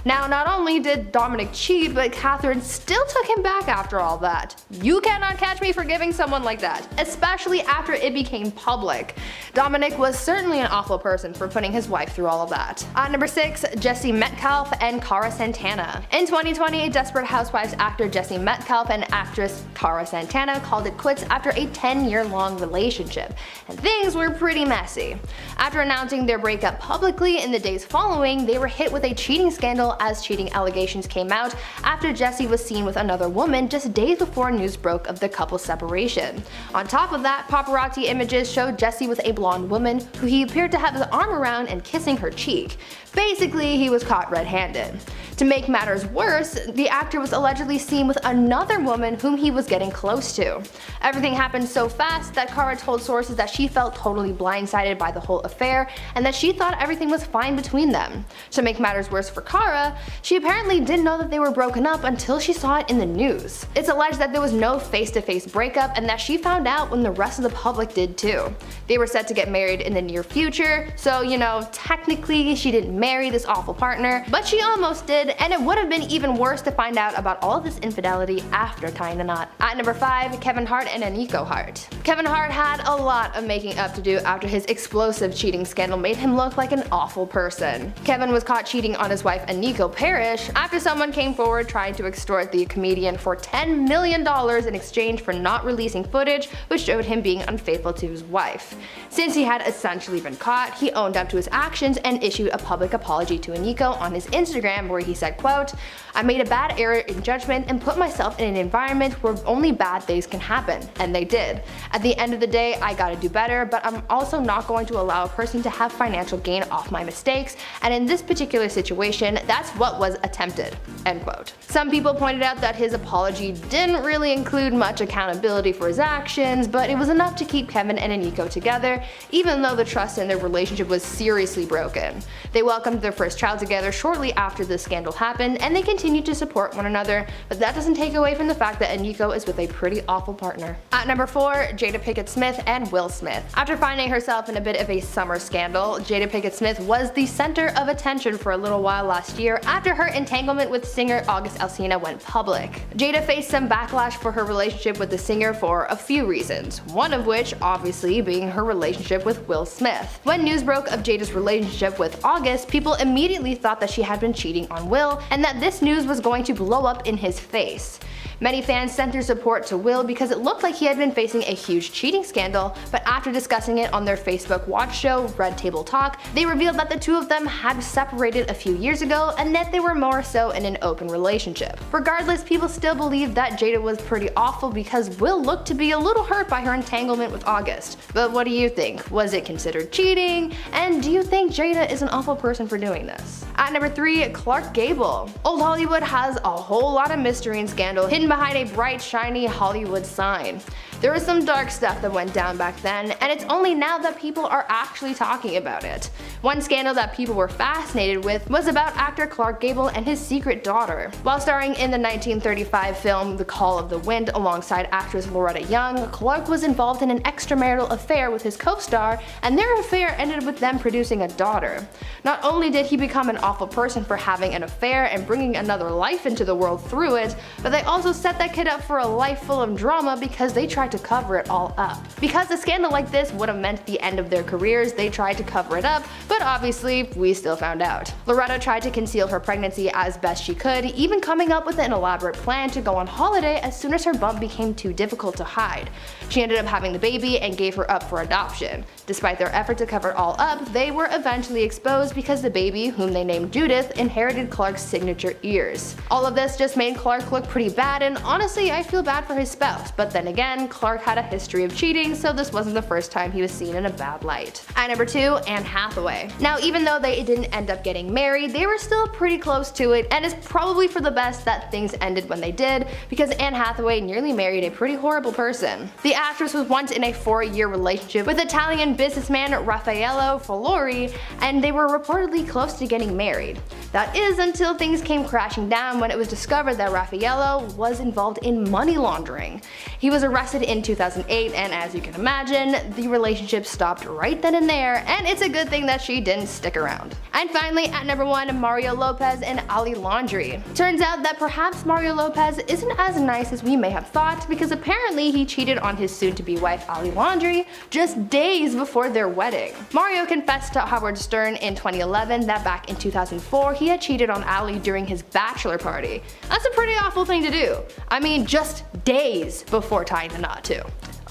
Now, not only did Dominic cheat, but Catherine still took him back after all that. You cannot catch me forgiving someone like that, especially after it became public. Dominic was certainly an awful person for putting his wife through all of that. At number 6, Jesse Metcalfe and Cara Santana. In 2020, Desperate Housewives actor Jesse Metcalfe and actress Cara Santana called it quits after a 10-year-long relationship, and things were pretty messy. After announcing their breakup publicly in the days following, they were hit with a cheating scandal as cheating allegations came out after Jesse was seen with another woman just days before news broke of the couple's separation. On top of that, paparazzi images showed Jesse with a blonde woman who he appeared to have his arm around and kissing her cheek. Basically, he was caught red-handed. To make matters worse, the actor was allegedly seen with another woman whom he was getting close to. Everything happened so fast that Cara told sources that she felt totally blindsided by the whole affair and that she thought everything was fine between them. To make matters worse for Cara, she apparently didn't know that they were broken up until she saw it in the news. It's alleged that there was no face-to-face breakup and that she found out when the rest of the public did too. They were set to get married in the near future, so you know, technically she didn't marry this awful partner, but she almost did, and it would have been even worse to find out about all of this infidelity after tying the knot. At number 5, Kevin Hart and Aniko Hart. Kevin Hart had a lot of making up to do after his explosive cheating scandal made him look like an awful person. Kevin was caught cheating on his wife Aniko Parrish after someone came forward trying to extort the comedian for $10 million in exchange for not releasing footage which showed him being unfaithful to his wife. Since he had essentially been caught, he owned up to his actions and issued a public apology to Aniko on his Instagram where he said, quote, I made a bad error in judgment and put myself in an environment where only bad things can happen, and they did. At the end of the day, I gotta do better, but I'm also not going to allow a person to have financial gain off my mistakes, and in this particular situation, that's what was attempted, end quote. Some people pointed out that his apology didn't really include much accountability for his actions, but it was enough to keep Kevin and Aniko together, even though the trust in their relationship was seriously broken. They welcomed their first child together shortly after the scandal happened, and they continued to support one another, but that doesn't take away from the fact that Aniko is with a pretty awful partner. At number 4, Jada Pinkett Smith and Will Smith. After finding herself in a bit of a summer scandal, Jada Pinkett Smith was the center of attention for a little while last year after her entanglement with singer August Alsina went public. Jada faced some backlash for her relationship with the singer for a few reasons, one of which obviously being her relationship with Will Smith. When news broke of Jada's relationship with August, people immediately thought that she had been cheating on Will and that this news was going to blow up in his face. Many fans sent their support to Will because it looked like he had been facing a huge cheating scandal, but after discussing it on their Facebook watch show Red Table Talk, they revealed that the two of them had separated a few years ago and that they were more so in an open relationship. Regardless, people still believe that Jada was pretty awful because Will looked to be a little hurt by her entanglement with August. But what do you think? Was it considered cheating? And do you think Jada is an awful person for doing this? At number 3, Clark Gable. Old Hollywood has a whole lot of mystery and scandal hidden behind a bright, shiny Hollywood sign. There was some dark stuff that went down back then, and it's only now that people are actually talking about it. One scandal that people were fascinated with was about actor Clark Gable and his secret daughter. While starring in the 1935 film The Call of the Wind alongside actress Loretta Young, Clark was involved in an extramarital affair with his co-star, and their affair ended with them producing a daughter. Not only did he become an awful person for having an affair and bringing another life into the world through it, but they also set that kid up for a life full of drama because they tried to cover it all up. Because a scandal like this would have meant the end of their careers, they tried to cover it up, but obviously we still found out. Loretta tried to conceal her pregnancy as best she could, even coming up with an elaborate plan to go on holiday as soon as her bump became too difficult to hide. She ended up having the baby and gave her up for adoption. Despite their effort to cover it all up, they were eventually exposed because the baby, whom they named Judith, inherited Clark's signature ears. All of this just made Clark look pretty bad, and honestly I feel bad for his spouse, but then again, Clark had a history of cheating, so this wasn't the first time he was seen in a bad light. At number 2, Anne Hathaway. Now, even though they didn't end up getting married, they were still pretty close to it, and it's probably for the best that things ended when they did, because Anne Hathaway nearly married a pretty horrible person. The actress was once in a 4-year relationship with Italian businessman Raffaello Fallori, and they were reportedly close to getting married. That is until things came crashing down when it was discovered that Raffaello was involved in money laundering. He was arrested in 2008, and as you can imagine, the relationship stopped right then and there, and it's a good thing that she didn't stick around. And finally, at number 1, Mario Lopez and Ali Laundrie. Turns out that perhaps Mario Lopez isn't as nice as we may have thought, because apparently he cheated on his soon-to-be wife Ali Laundrie just days before their wedding. Mario confessed to Howard Stern in 2011 that back in 2004 he had cheated on Ali during his bachelor party. That's a pretty awful thing to do. I mean, just days before tying the knot too.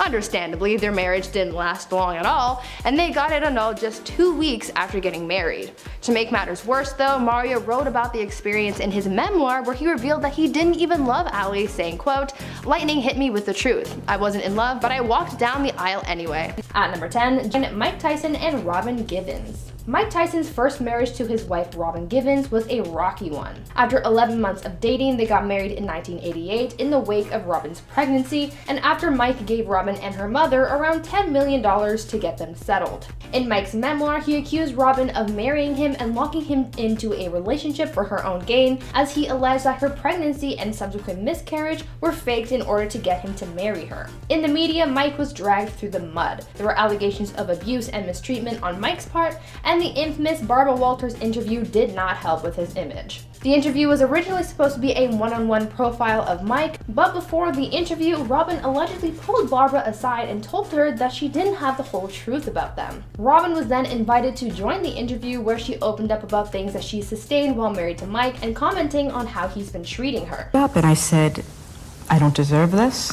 Understandably, their marriage didn't last long at all, and they got it annulled just 2 weeks after getting married. To make matters worse though, Mario wrote about the experience in his memoir where he revealed that he didn't even love Ali, saying, quote, "Lightning hit me with the truth. I wasn't in love, but I walked down the aisle anyway." At number 10, Mike Tyson and Robin Givens. Mike Tyson's first marriage to his wife Robin Givens was a rocky one. After 11 months of dating, they got married in 1988 in the wake of Robin's pregnancy, and after Mike gave Robin and her mother around $10 million to get them settled. In Mike's memoir, he accused Robin of marrying him and locking him into a relationship for her own gain, as he alleged that her pregnancy and subsequent miscarriage were faked in order to get him to marry her. In the media, Mike was dragged through the mud. There were allegations of abuse and mistreatment on Mike's part, and the infamous Barbara Walters interview did not help with his image. The interview was originally supposed to be a one-on-one profile of Mike, but before the interview, Robin allegedly pulled Barbara aside and told her that she didn't have the whole truth about them. Robin was then invited to join the interview, where she opened up about things that she sustained while married to Mike and commenting on how he's been treating her. And I said, I don't deserve this.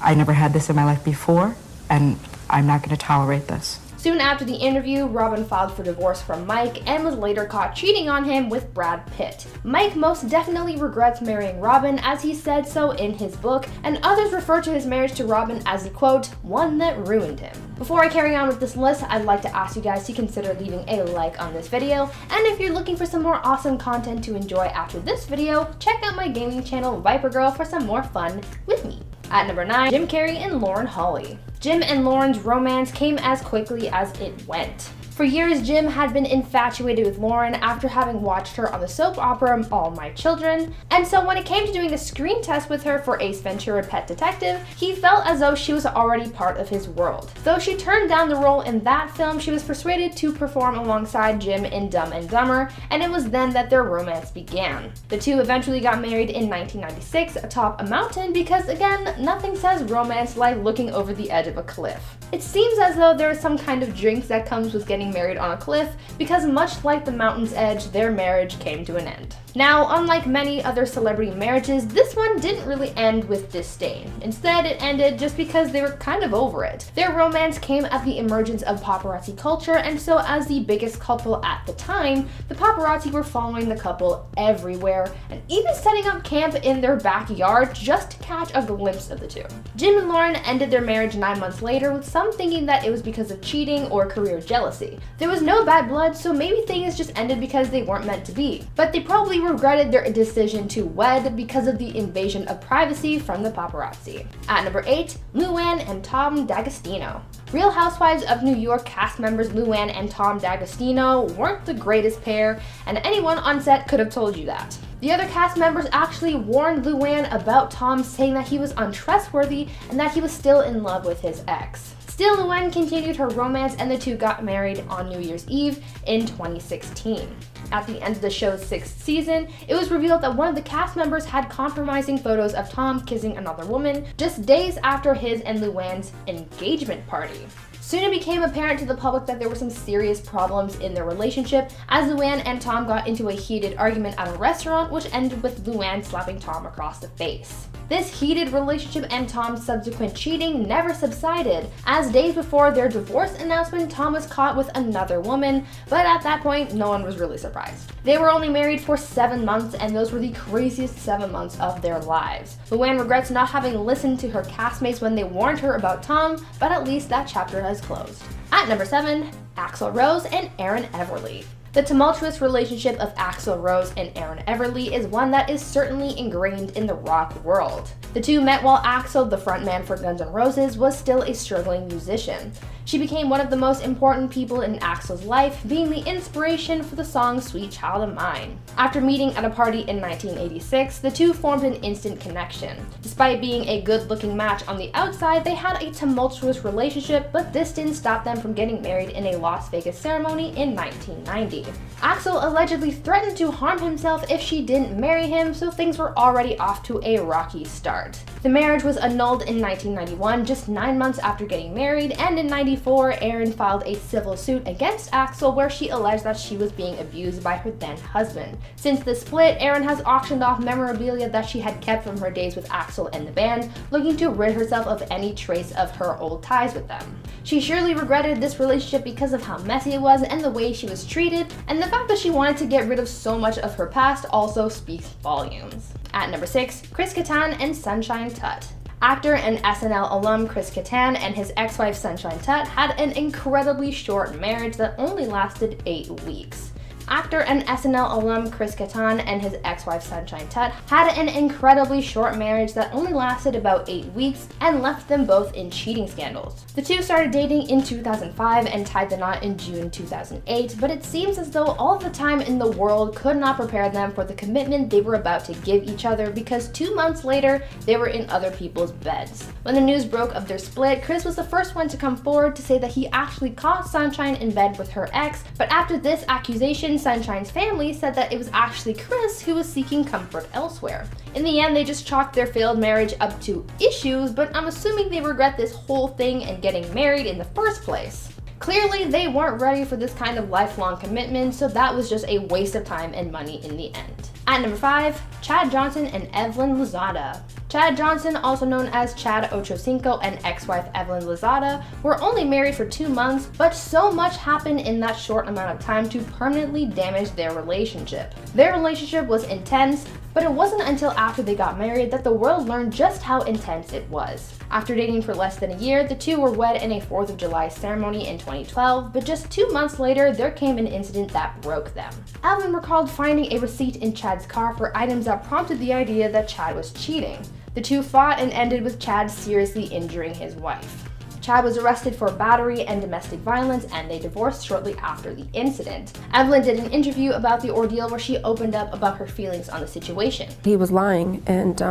I never had this in my life before, and I'm not going to tolerate this. Soon after the interview, Robin filed for divorce from Mike and was later caught cheating on him with Brad Pitt. Mike most definitely regrets marrying Robin, as he said so in his book, and others refer to his marriage to Robin as the quote, one that ruined him. Before I carry on with this list, I'd like to ask you guys to consider leaving a like on this video, and if you're looking for some more awesome content to enjoy after this video, check out my gaming channel Viper Girl for some more fun with me. At number 9, Jim Carrey and Lauren Holly. Jim and Lauren's romance came as quickly as it went. For years, Jim had been infatuated with Lauren after having watched her on the soap opera All My Children, and so when it came to doing a screen test with her for Ace Ventura: Pet Detective, he felt as though she was already part of his world. Though she turned down the role in that film, she was persuaded to perform alongside Jim in Dumb and Dumber, and it was then that their romance began. The two eventually got married in 1996 atop a mountain because, again, nothing says romance like looking over the edge of a cliff. It seems as though there is some kind of jinx that comes with getting getting married on a cliff because much like the mountain's edge, their marriage came to an end. Now, unlike many other celebrity marriages, this one didn't really end with disdain. Instead, it ended just because they were kind of over it. Their romance came at the emergence of paparazzi culture, and so as the biggest couple at the time, the paparazzi were following the couple everywhere, and even setting up camp in their backyard just to catch a glimpse of the two. Jim and Lauren ended their marriage 9 months later, with some thinking that it was because of cheating or career jealousy. There was no bad blood, so maybe things just ended because they weren't meant to be. But they probably regretted their decision to wed because of the invasion of privacy from the paparazzi. At number 8, Luann and Tom D'Agostino. Real Housewives of New York cast members Luann and Tom D'Agostino weren't the greatest pair, and anyone on set could have told you that. The other cast members actually warned Luann about Tom, saying that he was untrustworthy and that he was still in love with his ex. Still, Luann continued her romance and the two got married on New Year's Eve in 2016. At the end of the show's 6th season, it was revealed that one of the cast members had compromising photos of Tom kissing another woman just days after his and Luann's engagement party. Soon it became apparent to the public that there were some serious problems in their relationship, as Luann and Tom got into a heated argument at a restaurant, which ended with Luann slapping Tom across the face. This heated relationship and Tom's subsequent cheating never subsided, as days before their divorce announcement, Tom was caught with another woman, but at that point, no one was really surprised. They were only married for 7 months, and those were the craziest 7 months of their lives. Luann regrets not having listened to her castmates when they warned her about Tom, but at least that chapter has closed. At number 7, Axl Rose and Erin Everly. The tumultuous relationship of Axl Rose and Erin Everly is one that is certainly ingrained in the rock world. The two met while Axl, the frontman for Guns N' Roses, was still a struggling musician. She became one of the most important people in Axl's life, being the inspiration for the song Sweet Child of Mine. After meeting at a party in 1986, the two formed an instant connection. Despite being a good-looking match on the outside, they had a tumultuous relationship, but this didn't stop them from getting married in a Las Vegas ceremony in 1990. Axl allegedly threatened to harm himself if she didn't marry him, so things were already off to a rocky start. The marriage was annulled in 1991, just 9 months after getting married, and in 1994, Erin filed a civil suit against Axl where she alleged that she was being abused by her then husband. Since the split, Erin has auctioned off memorabilia that she had kept from her days with Axl and the band, looking to rid herself of any trace of her old ties with them. She surely regretted this relationship because of how messy it was and the way she was treated, and the fact that she wanted to get rid of so much of her past also speaks volumes. At number 6, Chris Kattan and Sunshine Tutt. Actor and SNL alum Chris Kattan and his ex-wife Sunshine Tutt had an incredibly short marriage that only lasted 8 weeks. Actor and SNL alum Chris Kattan and his ex-wife Sunshine Tutt had an incredibly short marriage that only lasted about 8 weeks and left them both in cheating scandals. The two started dating in 2005 and tied the knot in June 2008, but it seems as though all the time in the world could not prepare them for the commitment they were about to give each other, because 2 months later, they were in other people's beds. When the news broke of their split, Chris was the first one to come forward to say that he actually caught Sunshine in bed with her ex, but after this accusation, Sunshine's family said that it was actually Chris who was seeking comfort elsewhere. In the end, they just chalked their failed marriage up to issues, but I'm assuming they regret this whole thing and getting married in the first place. Clearly, they weren't ready for this kind of lifelong commitment, so that was just a waste of time and money in the end. At number 5, Chad Johnson and Evelyn Lozada. Chad Johnson, also known as Chad Ochocinco, and ex-wife Evelyn Lozada, were only married for 2 months, but so much happened in that short amount of time to permanently damage their relationship. Their relationship was intense, but it wasn't until after they got married that the world learned just how intense it was. After dating for less than a year, the two were wed in a 4th of July ceremony in 2012, but just 2 months later, there came an incident that broke them. Evelyn recalled finding a receipt in Chad's car for items that prompted the idea that Chad was cheating. The two fought and ended with Chad seriously injuring his wife. Chad was arrested for battery and domestic violence, and they divorced shortly after the incident. Evelyn did an interview about the ordeal where she opened up about her feelings on the situation. He was lying, and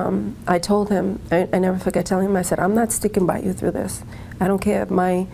I told him, I never forget telling him, I said, I'm not sticking by you through this. I don't care if my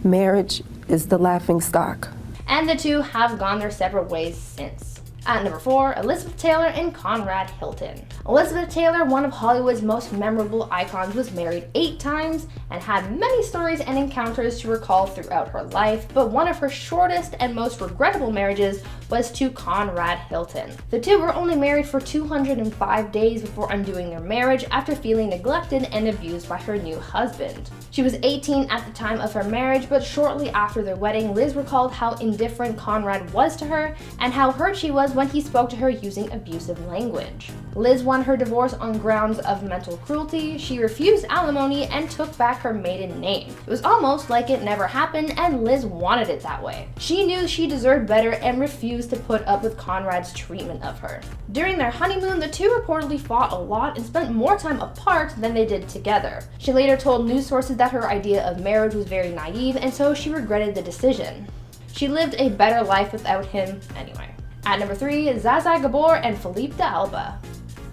marriage is the laughing stock. And the two have gone their separate ways since. At number 4, Elizabeth Taylor and Conrad Hilton. Elizabeth Taylor, one of Hollywood's most memorable icons, was married 8 times and had many stories and encounters to recall throughout her life, but one of her shortest and most regrettable marriages was to Conrad Hilton. The two were only married for 205 days before undoing their marriage after feeling neglected and abused by her new husband. She was 18 at the time of her marriage, but shortly after their wedding, Liz recalled how indifferent Conrad was to her and how hurt she was when he spoke to her using abusive language. Liz won her divorce on grounds of mental cruelty, she refused alimony, and took back her maiden name. It was almost like it never happened, and Liz wanted it that way. She knew she deserved better and refused to put up with Conrad's treatment of her. During their honeymoon, the two reportedly fought a lot and spent more time apart than they did together. She later told news sources that her idea of marriage was very naive, and so she regretted the decision. She lived a better life without him anyway. At number 3, Zsa Gabor and Philippe D'Alba.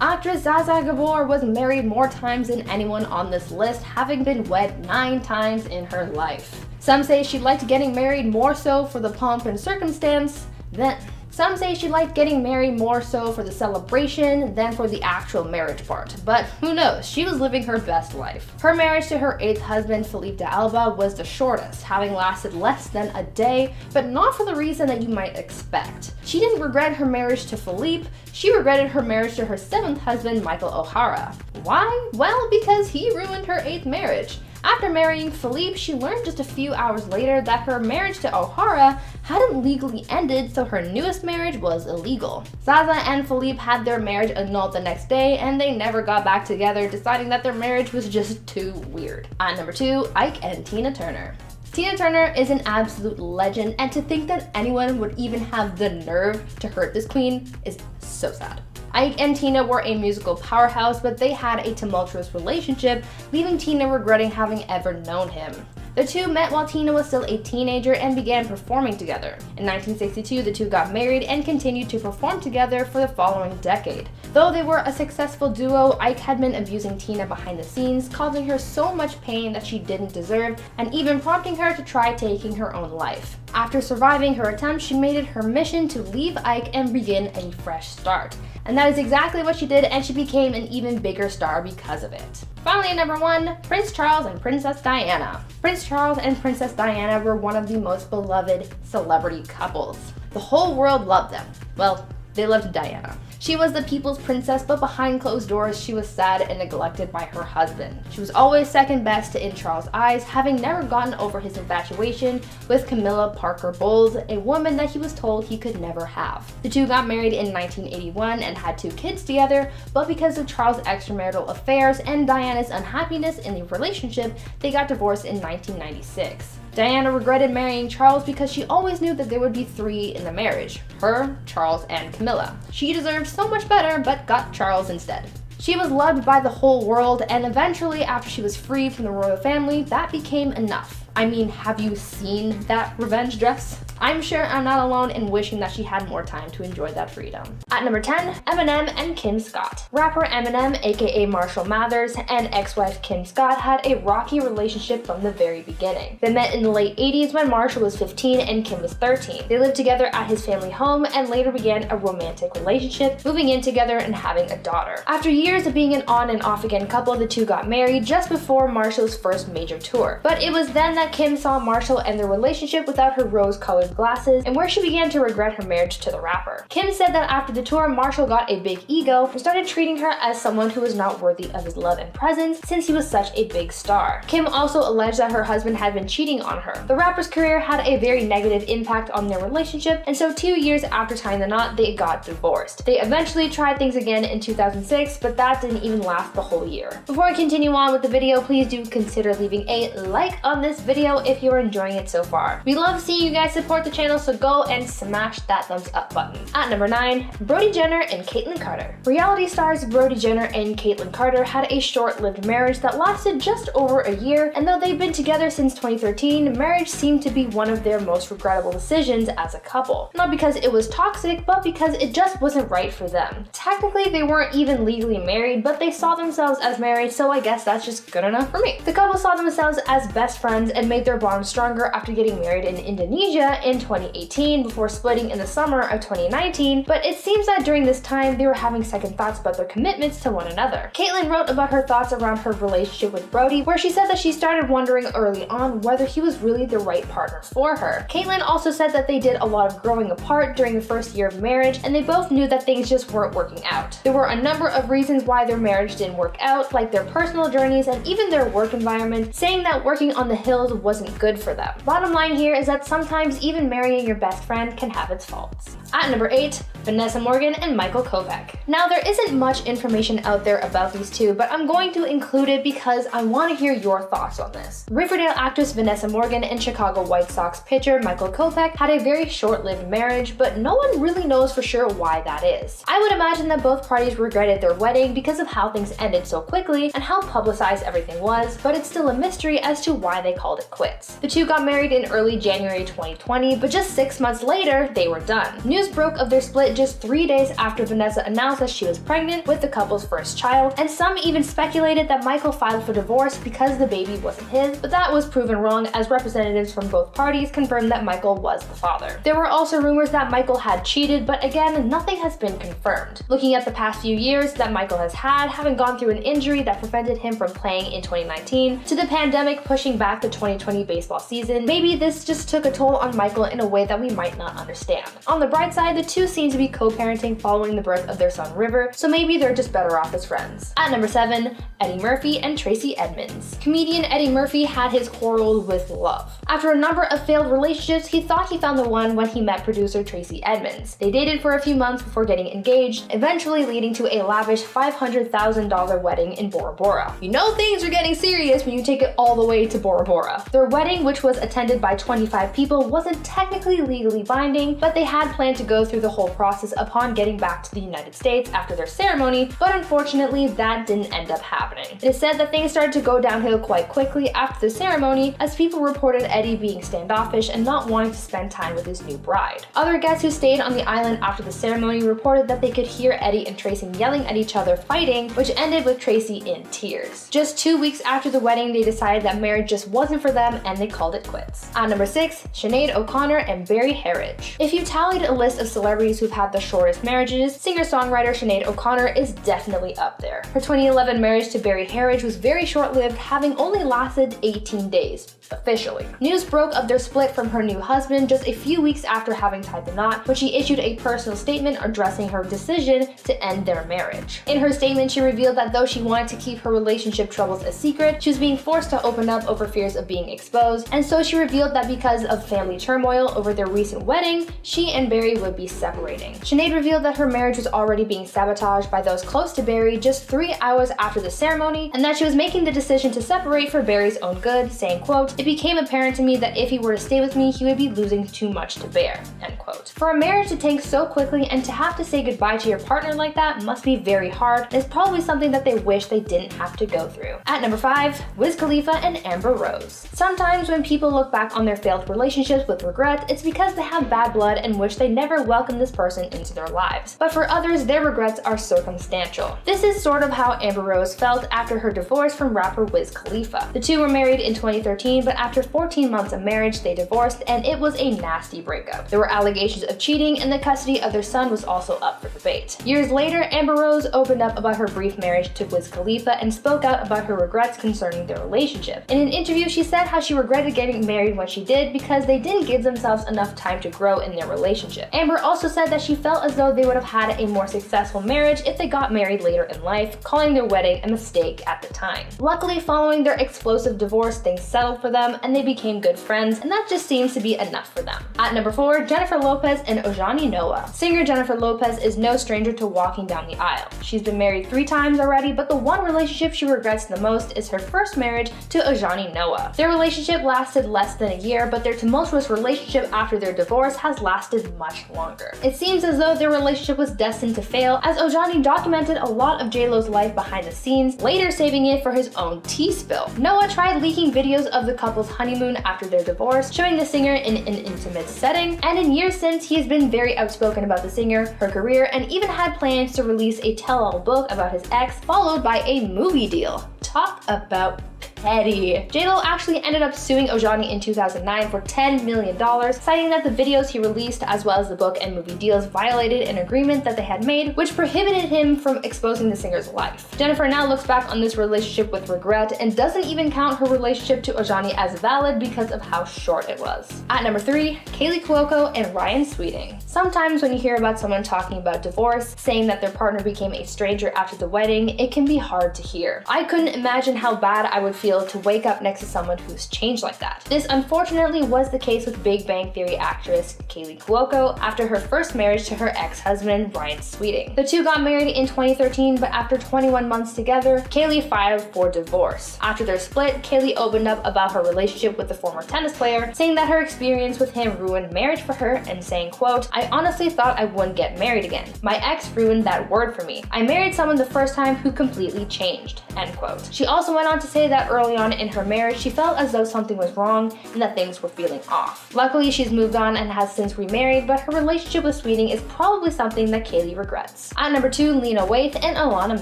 Actress Zsa Gabor was married more times than anyone on this list, having been wed 9 times in her life. Some say she liked getting married more so for the pomp and circumstance than Some say she liked getting married more so for the celebration than for the actual marriage part, but who knows, she was living her best life. Her marriage to her 8th husband, Philippe D'Alba, was the shortest, having lasted less than a day, but not for the reason that you might expect. She didn't regret her marriage to Philippe, she regretted her marriage to her 7th husband, Michael O'Hara. Why? Well, because he ruined her 8th marriage. After marrying Philippe, she learned just a few hours later that her marriage to O'Hara hadn't legally ended, so her newest marriage was illegal. Zsa and Philippe had their marriage annulled the next day, and they never got back together, deciding that their marriage was just too weird. At number 2, Ike and Tina Turner. Tina Turner is an absolute legend, and to think that anyone would even have the nerve to hurt this queen is so sad. Ike and Tina were a musical powerhouse, but they had a tumultuous relationship, leaving Tina regretting having ever known him. The two met while Tina was still a teenager and began performing together. In 1962, the two got married and continued to perform together for the following decade. Though they were a successful duo, Ike had been abusing Tina behind the scenes, causing her so much pain that she didn't deserve, and even prompting her to try taking her own life. After surviving her attempt, she made it her mission to leave Ike and begin a fresh start. And that is exactly what she did, and she became an even bigger star because of it. Finally, at number 1, Prince Charles and Princess Diana. Prince Charles and Princess Diana were one of the most beloved celebrity couples. The whole world loved them. Well, they loved Diana. She was the people's princess, but behind closed doors, she was sad and neglected by her husband. She was always second best in Charles' eyes, having never gotten over his infatuation with Camilla Parker Bowles, a woman that he was told he could never have. The two got married in 1981 and had 2 kids together, but because of Charles' extramarital affairs and Diana's unhappiness in the relationship, they got divorced in 1996. Diana regretted marrying Charles because she always knew that there would be 3 in the marriage: her, Charles, and Camilla. She deserved so much better, but got Charles instead. She was loved by the whole world, and eventually, after she was freed from the royal family, that became enough. I mean, have you seen that revenge dress? I'm sure I'm not alone in wishing that she had more time to enjoy that freedom. At number 10, Eminem and Kim Scott. Rapper Eminem, aka Marshall Mathers, and ex-wife Kim Scott had a rocky relationship from the very beginning. They met in the late 80s when Marshall was 15 and Kim was 13. They lived together at his family home and later began a romantic relationship, moving in together and having a daughter. After years of being an on and off again couple, the two got married just before Marshall's first major tour. But it was then that Kim saw Marshall and their relationship without her rose-colored glasses, and where she began to regret her marriage to the rapper. Kim said that after the tour, Marshall got a big ego and started treating her as someone who was not worthy of his love and presence since he was such a big star. Kim also alleged that her husband had been cheating on her. The rapper's career had a very negative impact on their relationship, and so 2 years after tying the knot, they got divorced. They eventually tried things again in 2006, but that didn't even last the whole year. Before I continue on with the video, please do consider leaving a like on this video if you're enjoying it so far. We love seeing you guys support the channel, so go and smash that thumbs up button. At number 9, Brody Jenner and Caitlyn Carter. Reality stars Brody Jenner and Caitlyn Carter had a short-lived marriage that lasted just over a year, and though they've been together since 2013, marriage seemed to be one of their most regrettable decisions as a couple. Not because it was toxic, but because it just wasn't right for them. Technically, they weren't even legally married, but they saw themselves as married, so I guess that's just good enough for me. The couple saw themselves as best friends and made their bond stronger after getting married in Indonesia in 2018 before splitting in the summer of 2019, but it seems that during this time they were having second thoughts about their commitments to one another. Caitlyn wrote about her thoughts around her relationship with Brody, where she said that she started wondering early on whether he was really the right partner for her. Caitlyn also said that they did a lot of growing apart during the first year of marriage, and they both knew that things just weren't working out. There were a number of reasons why their marriage didn't work out, like their personal journeys and even their work environment, saying that working on the hills wasn't good for them. Bottom line here is that sometimes even marrying your best friend can have its faults. At number 8, Vanessa Morgan and Michael Kovac. Now, there isn't much information out there about these two, but I'm going to include it because I want to hear your thoughts on this. Riverdale actress Vanessa Morgan and Chicago White Sox pitcher Michael Kovac had a very short-lived marriage, but no one really knows for sure why that is. I would imagine that both parties regretted their wedding because of how things ended so quickly and how publicized everything was, but it's still a mystery as to why they called it quits. The two got married in early January 2020, but just 6 months later, they were done. News broke of their split just 3 days after Vanessa announced that she was pregnant with the couple's first child, and some even speculated that Michael filed for divorce because the baby wasn't his, but that was proven wrong as representatives from both parties confirmed that Michael was the father. There were also rumors that Michael had cheated, but again, nothing has been confirmed. Looking at the past few years that Michael has had, having gone through an injury that prevented him from playing in 2019, to the pandemic pushing back the 2020 baseball season, maybe this just took a toll on Michael in a way that we might not understand. On the bright side, the two seem to be co-parenting following the birth of their son River, so maybe they're just better off as friends. At number 7, Eddie Murphy and Tracey Edmonds. Comedian Eddie Murphy had his quarrels with love. After a number of failed relationships, he thought he found the one when he met producer Tracey Edmonds. They dated for a few months before getting engaged, eventually leading to a lavish $500,000 wedding in Bora Bora. You know things are getting serious when you take it all the way to Bora Bora. Their wedding, which was attended by 25 people, wasn't technically legally binding, but they had planned to go through the whole process upon getting back to the United States after their ceremony, but unfortunately that didn't end up happening. It is said that things started to go downhill quite quickly after the ceremony, as people reported Eddie being standoffish and not wanting to spend time with his new bride. Other guests who stayed on the island after the ceremony reported that they could hear Eddie and Tracey yelling at each other fighting, which ended with Tracey in tears. Just 2 weeks after the wedding, they decided that marriage just wasn't for them and they called it quits. At number 6, Sinead O'Connor and Barry Harridge. If you tallied a list of celebrities who've had the shortest marriages, singer-songwriter Sinead O'Connor is definitely up there. Her 2011 marriage to Barry Harridge was very short-lived, having only lasted 18 days. Officially. News broke of their split from her new husband just a few weeks after having tied the knot, when she issued a personal statement addressing her decision to end their marriage. In her statement, she revealed that though she wanted to keep her relationship troubles a secret, she was being forced to open up over fears of being exposed, and so she revealed that because of family turmoil over their recent wedding, she and Barry would be separating. Sinead revealed that her marriage was already being sabotaged by those close to Barry just 3 hours after the ceremony, and that she was making the decision to separate for Barry's own good, saying, quote, "It became apparent to me that if he were to stay with me, he would be losing too much to bear," end quote. For a marriage to tank so quickly and to have to say goodbye to your partner like that must be very hard, and it's probably something that they wish they didn't have to go through. At number 5, Wiz Khalifa and Amber Rose. Sometimes when people look back on their failed relationships with regret, it's because they have bad blood and wish they never welcomed this person into their lives. But for others, their regrets are circumstantial. This is sort of how Amber Rose felt after her divorce from rapper Wiz Khalifa. The two were married in 2013, but after 14 months of marriage, they divorced, and it was a nasty breakup. There were allegations of cheating, and the custody of their son was also up for debate. Years later, Amber Rose opened up about her brief marriage to Wiz Khalifa and spoke out about her regrets concerning their relationship. In an interview, she said how she regretted getting married when she did because they didn't give themselves enough time to grow in their relationship. Amber also said that she felt as though they would have had a more successful marriage if they got married later in life, calling their wedding a mistake at the time. Luckily, following their explosive divorce, things settled for them and they became good friends, and that just seems to be enough for them. At number 4, Jennifer Lopez and Ojani Noah. Singer Jennifer Lopez is no stranger to walking down the aisle. She's been married 3 times already, but the one relationship she regrets the most is her first marriage to Ojani Noah. Their relationship lasted less than a year, but their tumultuous relationship after their divorce has lasted much longer. It seems as though their relationship was destined to fail, as Ojani documented a lot of J-Lo's life behind the scenes, later saving it for his own tea spill. Noah tried leaking videos of the couple's honeymoon after their divorce, showing the singer in an intimate setting, and in years since, he has been very outspoken about the singer, her career, and even had plans to release a tell-all book about his ex, followed by a movie deal. Talk about petty. J-Lo actually ended up suing Ojani in 2009 for $10 million, citing that the videos he released as well as the book and movie deals violated an agreement that they had made, which prohibited him from exposing the singer's life. Jennifer now looks back on this relationship with regret and doesn't even count her relationship to Ojani as valid because of how short it was. At number 3, Kaley Cuoco and Ryan Sweeting. Sometimes when you hear about someone talking about divorce, saying that their partner became a stranger after the wedding, it can be hard to hear. I couldn't imagine how bad I would feel to wake up next to someone who's changed like that. This unfortunately was the case with Big Bang Theory actress Kaley Cuoco after her first marriage to her ex-husband Ryan Sweeting. The two got married in 2013, but after 21 months together, Kaley filed for divorce. After their split, Kaley opened up about her relationship with the former tennis player, saying that her experience with him ruined marriage for her and saying, quote, "I honestly thought I wouldn't get married again. My ex ruined that word for me. I married someone the first time who completely changed," end quote. She also went on to say that early on in her marriage, she felt as though something was wrong and that things were feeling off. Luckily, she's moved on and has since remarried, but her relationship with Sweeting is probably something that Kaley regrets. At number 2, Lena Waithe and Alana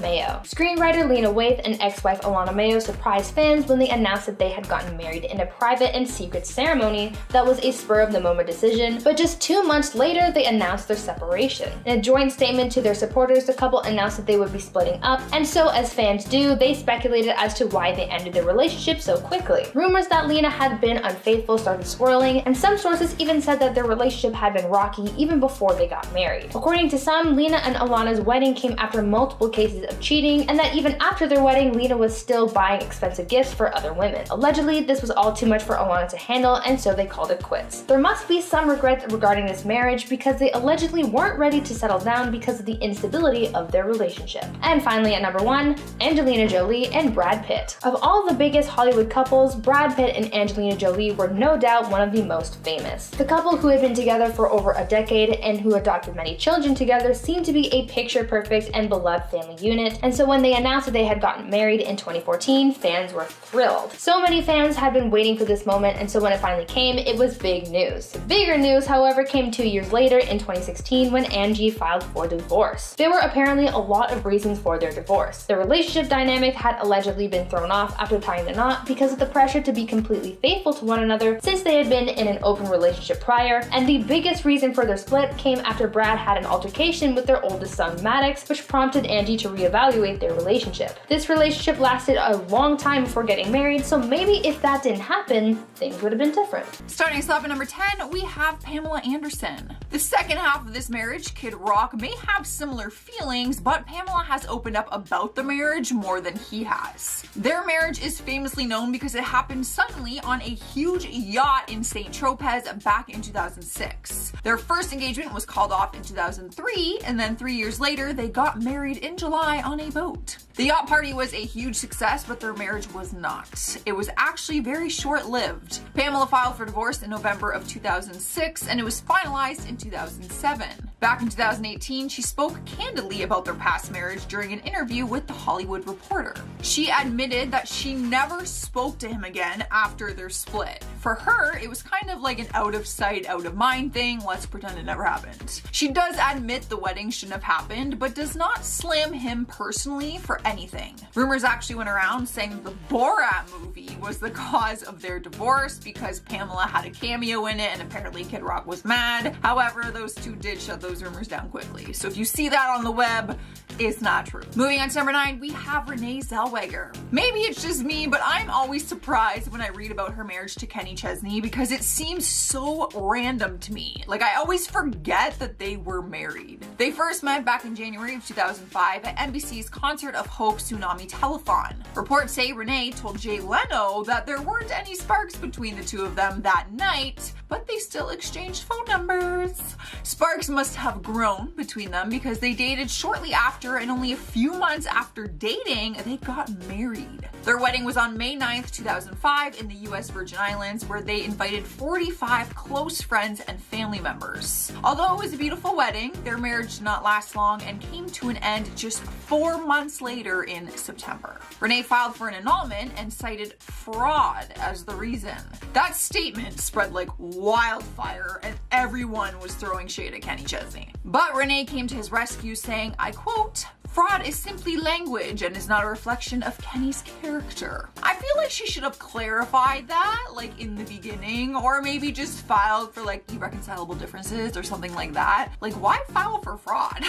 Mayo. Screenwriter Lena Waithe and ex-wife Alana Mayo surprised fans when they announced that they had gotten married in a private and secret ceremony that was a spur-of-the-moment decision, but just 2 months later, they announced their separation. In a joint statement to their supporters, the couple announced that they would be splitting up, and so as fans do, they speculated as to why they ended their relationship so quickly. Rumors that Lena had been unfaithful started swirling, and some sources even said that their relationship had been rocky even before they got married. According to some, Lena and Alana's wedding came after multiple cases of cheating, and that even after their wedding, Lena was still buying expensive gifts for other women. Allegedly, this was all too much for Alana to handle, and so they called it quits. There must be some regret regarding this marriage because they allegedly weren't ready to settle down because of the instability of their relationship. And finally, at number 1, Angelina Jolie and Brad Pitt. Of all the biggest Hollywood couples, Brad Pitt and Angelina Jolie were no doubt one of the most famous. The couple, who had been together for over a decade and who adopted many children together, seemed to be a picture-perfect and beloved family unit, and so when they announced that they had gotten married in 2014, fans were thrilled. So many fans had been waiting for this moment, and so when it finally came, it was big news. Bigger news, however, came 2 years later in 2016 when Angie filed for divorce. There were apparently a lot of reasons for their divorce. Their relationship dynamic had allegedly been thrown off after tying the knot because of the pressure to be completely faithful to one another since they had been in an open relationship prior, and the biggest reason for their split came after Brad had an altercation with their oldest son Maddox, which prompted Angie to reevaluate their relationship. This relationship lasted a long time before getting married, so maybe if that didn't happen, things would have been different. Starting us off at number 10, we have Pamela Anderson. The second half of this marriage, Kid Rock may have similar feelings, but Pamela has opened up about the marriage more than he has. Their marriage is famously known because it happened suddenly on a huge yacht in St. Tropez back in 2006. Their first engagement was called off in 2003, and then 3 years later, they got married in July on a boat. The yacht party was a huge success, but their marriage was not. It was actually very short-lived. Pamela filed for divorce in November of 2006, and it was finalized in 2007. Back in 2018, she spoke candidly about their past marriage during an interview with The Hollywood Reporter. She admitted that she never spoke to him again after their split. For her, it was kind of like an out of sight, out of mind thing. Let's pretend it never happened. She does admit the wedding shouldn't have happened, but does not slam him personally for anything. Rumors actually went around saying that the Borat movie was the cause of their divorce because Pamela had a cameo in it and apparently Kid Rock was mad. However, those two did shut those rumors down quickly. So if you see that on the web, it's not true. Moving on to number 9, we have Renee Zellweger. Maybe it's just me, but I'm always surprised when I read about her marriage to Kenny Chesney because it seems so random to me. Like, I always forget that they were married. They first met back in January of 2005 at NBC's Concert of Hope Tsunami Telethon. Reports say Renee told Jay Leno that there weren't any sparks between the two of them that night, but they still exchanged phone numbers. Sparks must have grown between them because they dated shortly after, and only a few months after dating, they got married. Their wedding was on May 9th, 2005 in the US Virgin Islands, where they invited 45 close friends and family members. Although it was a beautiful wedding, their marriage did not last long and came to an end just 4 months later in September. Renee filed for an annulment and cited fraud as the reason. That statement spread like wildfire and everyone was throwing shade at Kenny Chesney. But Renee came to his rescue saying, I quote, Fraud is simply language and is not a reflection of Kenny's character. I feel like she should have clarified that, like in the beginning, or maybe just filed for like irreconcilable differences or something like that. Like, why file for fraud?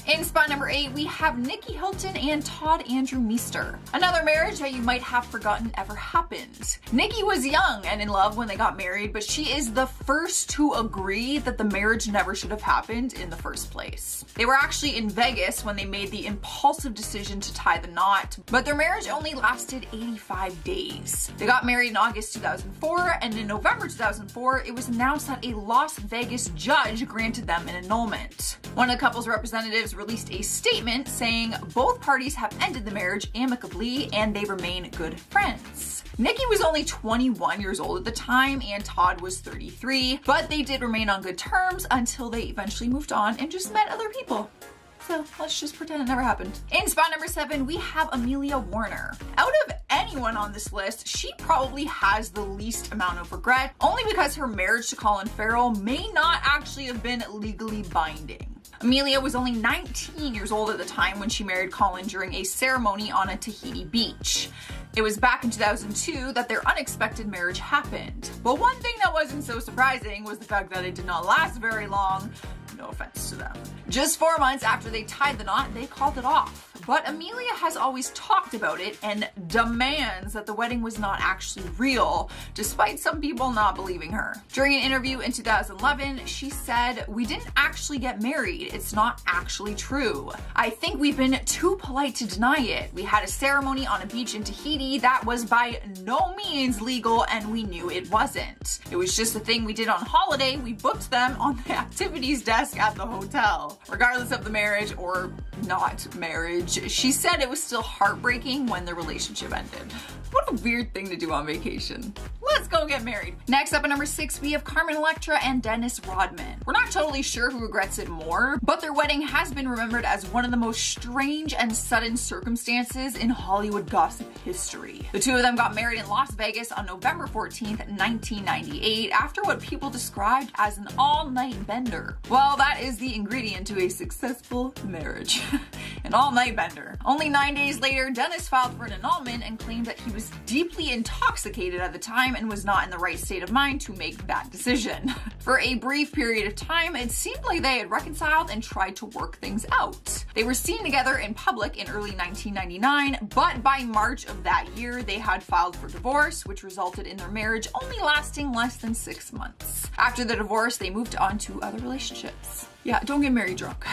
In spot number 8, we have Nikki Hilton and Todd Andrew Meester. Another marriage that you might have forgotten ever happened. Nikki was young and in love when they got married, but she is the first to agree that the marriage never should have happened in the first place. They were actually in Vegas when they made the impulsive decision to tie the knot, but their marriage only lasted 85 days. They got married in August 2004, and in November 2004, it was announced that a Las Vegas judge granted them an annulment. One of the couple's representatives released a statement saying both parties have ended the marriage amicably and they remain good friends. Nikki was only 21 years old at the time and Todd was 33, but they did remain on good terms until they eventually moved on and just met other people. So let's just pretend it never happened. In spot number 7, we have Amelia Warner. Out of anyone on this list, she probably has the least amount of regret, only because her marriage to Colin Farrell may not actually have been legally binding. Amelia was only 19 years old at the time when she married Colin during a ceremony on a Tahiti beach. It was back in 2002 that their unexpected marriage happened. But one thing that wasn't so surprising was the fact that it did not last very long. No offense to them. Just 4 months after they tied the knot, they called it off. But Amelia has always talked about it and demands that the wedding was not actually real, despite some people not believing her. During an interview in 2011, she said, "We didn't actually get married. It's not actually true. I think we've been too polite to deny it. We had a ceremony on a beach in Tahiti that was by no means legal and we knew it wasn't. It was just a thing we did on holiday. We booked them on the activities desk at the hotel." Regardless of the marriage or not marriage, she said it was still heartbreaking when the relationship ended. What a weird thing to do on vacation. Let's go get married. Next up at number 6, we have Carmen Electra and Dennis Rodman. We're not totally sure who regrets it more, but their wedding has been remembered as one of the most strange and sudden circumstances in Hollywood gossip history. The two of them got married in Las Vegas on November 14th, 1998, after what people described as an all-night bender. Well, that is the ingredient to a successful marriage. An all-night bender. Only 9 days later, Dennis filed for an annulment and claimed that he was deeply intoxicated at the time and was not in the right state of mind to make that decision. For a brief period of time, it seemed like they had reconciled and tried to work things out. They were seen together in public in early 1999, but by March of that year, they had filed for divorce, which resulted in their marriage only lasting less than 6 months. After the divorce, they moved on to other relationships. Yeah, don't get married drunk.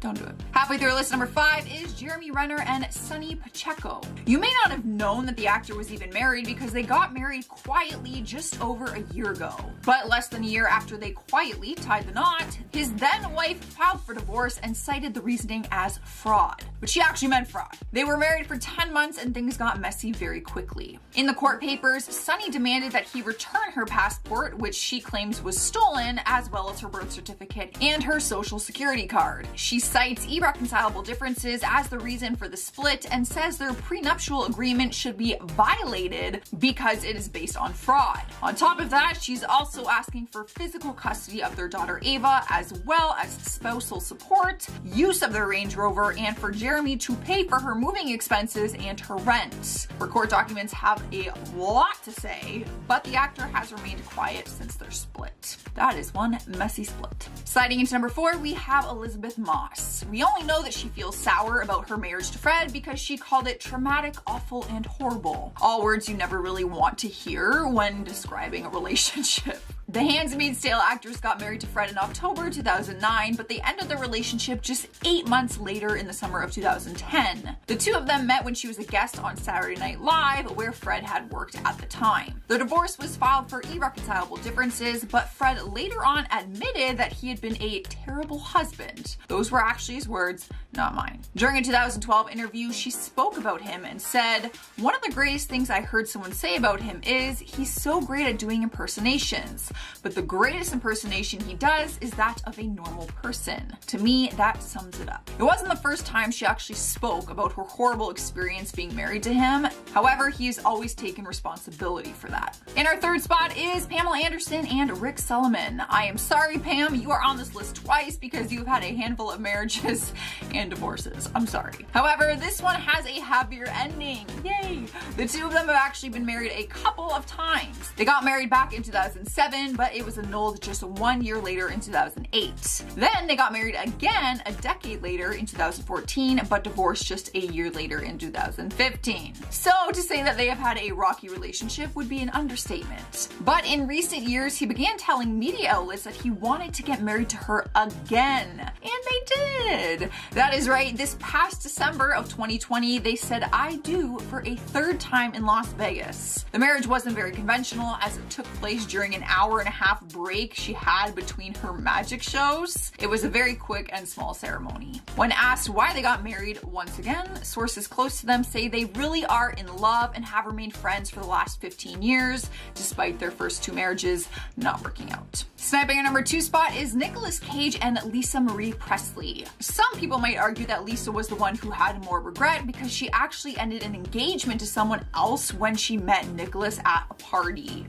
Don't do it. Halfway through our list, number 5 is Jeremy Renner and Sonny Pacheco. You may not have known that the actor was even married because they got married quietly just over a year ago. But less than a year after they quietly tied the knot, his then wife filed for divorce and cited the reasoning as fraud. But she actually meant fraud. They were married for 10 months and things got messy very quickly. In the court papers, Sonny demanded that he return her passport, which she claims was stolen, as well as her birth certificate and her social security card. She cites irreconcilable differences as the reason for the split and says their prenuptial agreement should be violated because it is based on fraud. On top of that, she's also asking for physical custody of their daughter Ava, as well as spousal support, use of their Range Rover, and for Jeremy to pay for her moving expenses and her rent. Her court documents have a lot to say, but the actor has remained quiet since their split. That is one messy split. Sliding into number 4, we have Elizabeth Moss. We only know that she feels sour about her marriage to Fred because she called it traumatic, awful, and horrible. All words you never really want to hear when describing a relationship. The Handmaid's Tale actress got married to Fred in October 2009, but they ended their relationship just 8 months later in the summer of 2010. The two of them met when she was a guest on Saturday Night Live, where Fred had worked at the time. The divorce was filed for irreconcilable differences, but Fred later on admitted that he had been a terrible husband. Those were actually his words, not mine. During a 2012 interview, she spoke about him and said, "One of the greatest things I heard someone say about him is he's so great at doing impersonations. But the greatest impersonation he does is that of a normal person." To me, that sums it up. It wasn't the first time she actually spoke about her horrible experience being married to him. However, he has always taken responsibility for that. In our third spot is Pamela Anderson and Rick Solomon. I am sorry, Pam, you are on this list twice because you've had a handful of marriages and and divorces. I'm sorry. However, this one has a happier ending. Yay! The two of them have actually been married a couple of times. They got married back in 2007, but it was annulled just 1 year later in 2008. Then they got married again a decade later in 2014, but divorced just a year later in 2015. So to say that they have had a rocky relationship would be an understatement. But in recent years, he began telling media outlets that he wanted to get married to her again. And they did. That is right. This past December of 2020, they said "I do" for a third time in Las Vegas. The marriage wasn't very conventional, as it took place during an 1.5-hour break she had between her magic shows. It was a very quick and small ceremony. When asked why they got married once again, sources close to them say they really are in love and have remained friends for the last 15 years, despite their first 2 marriages not working out. Sniping our number 2 spot is Nicolas Cage and Lisa Marie Presley. Some people might argue that Lisa was the one who had more regret because she actually ended an engagement to someone else when she met Nicolas at a party.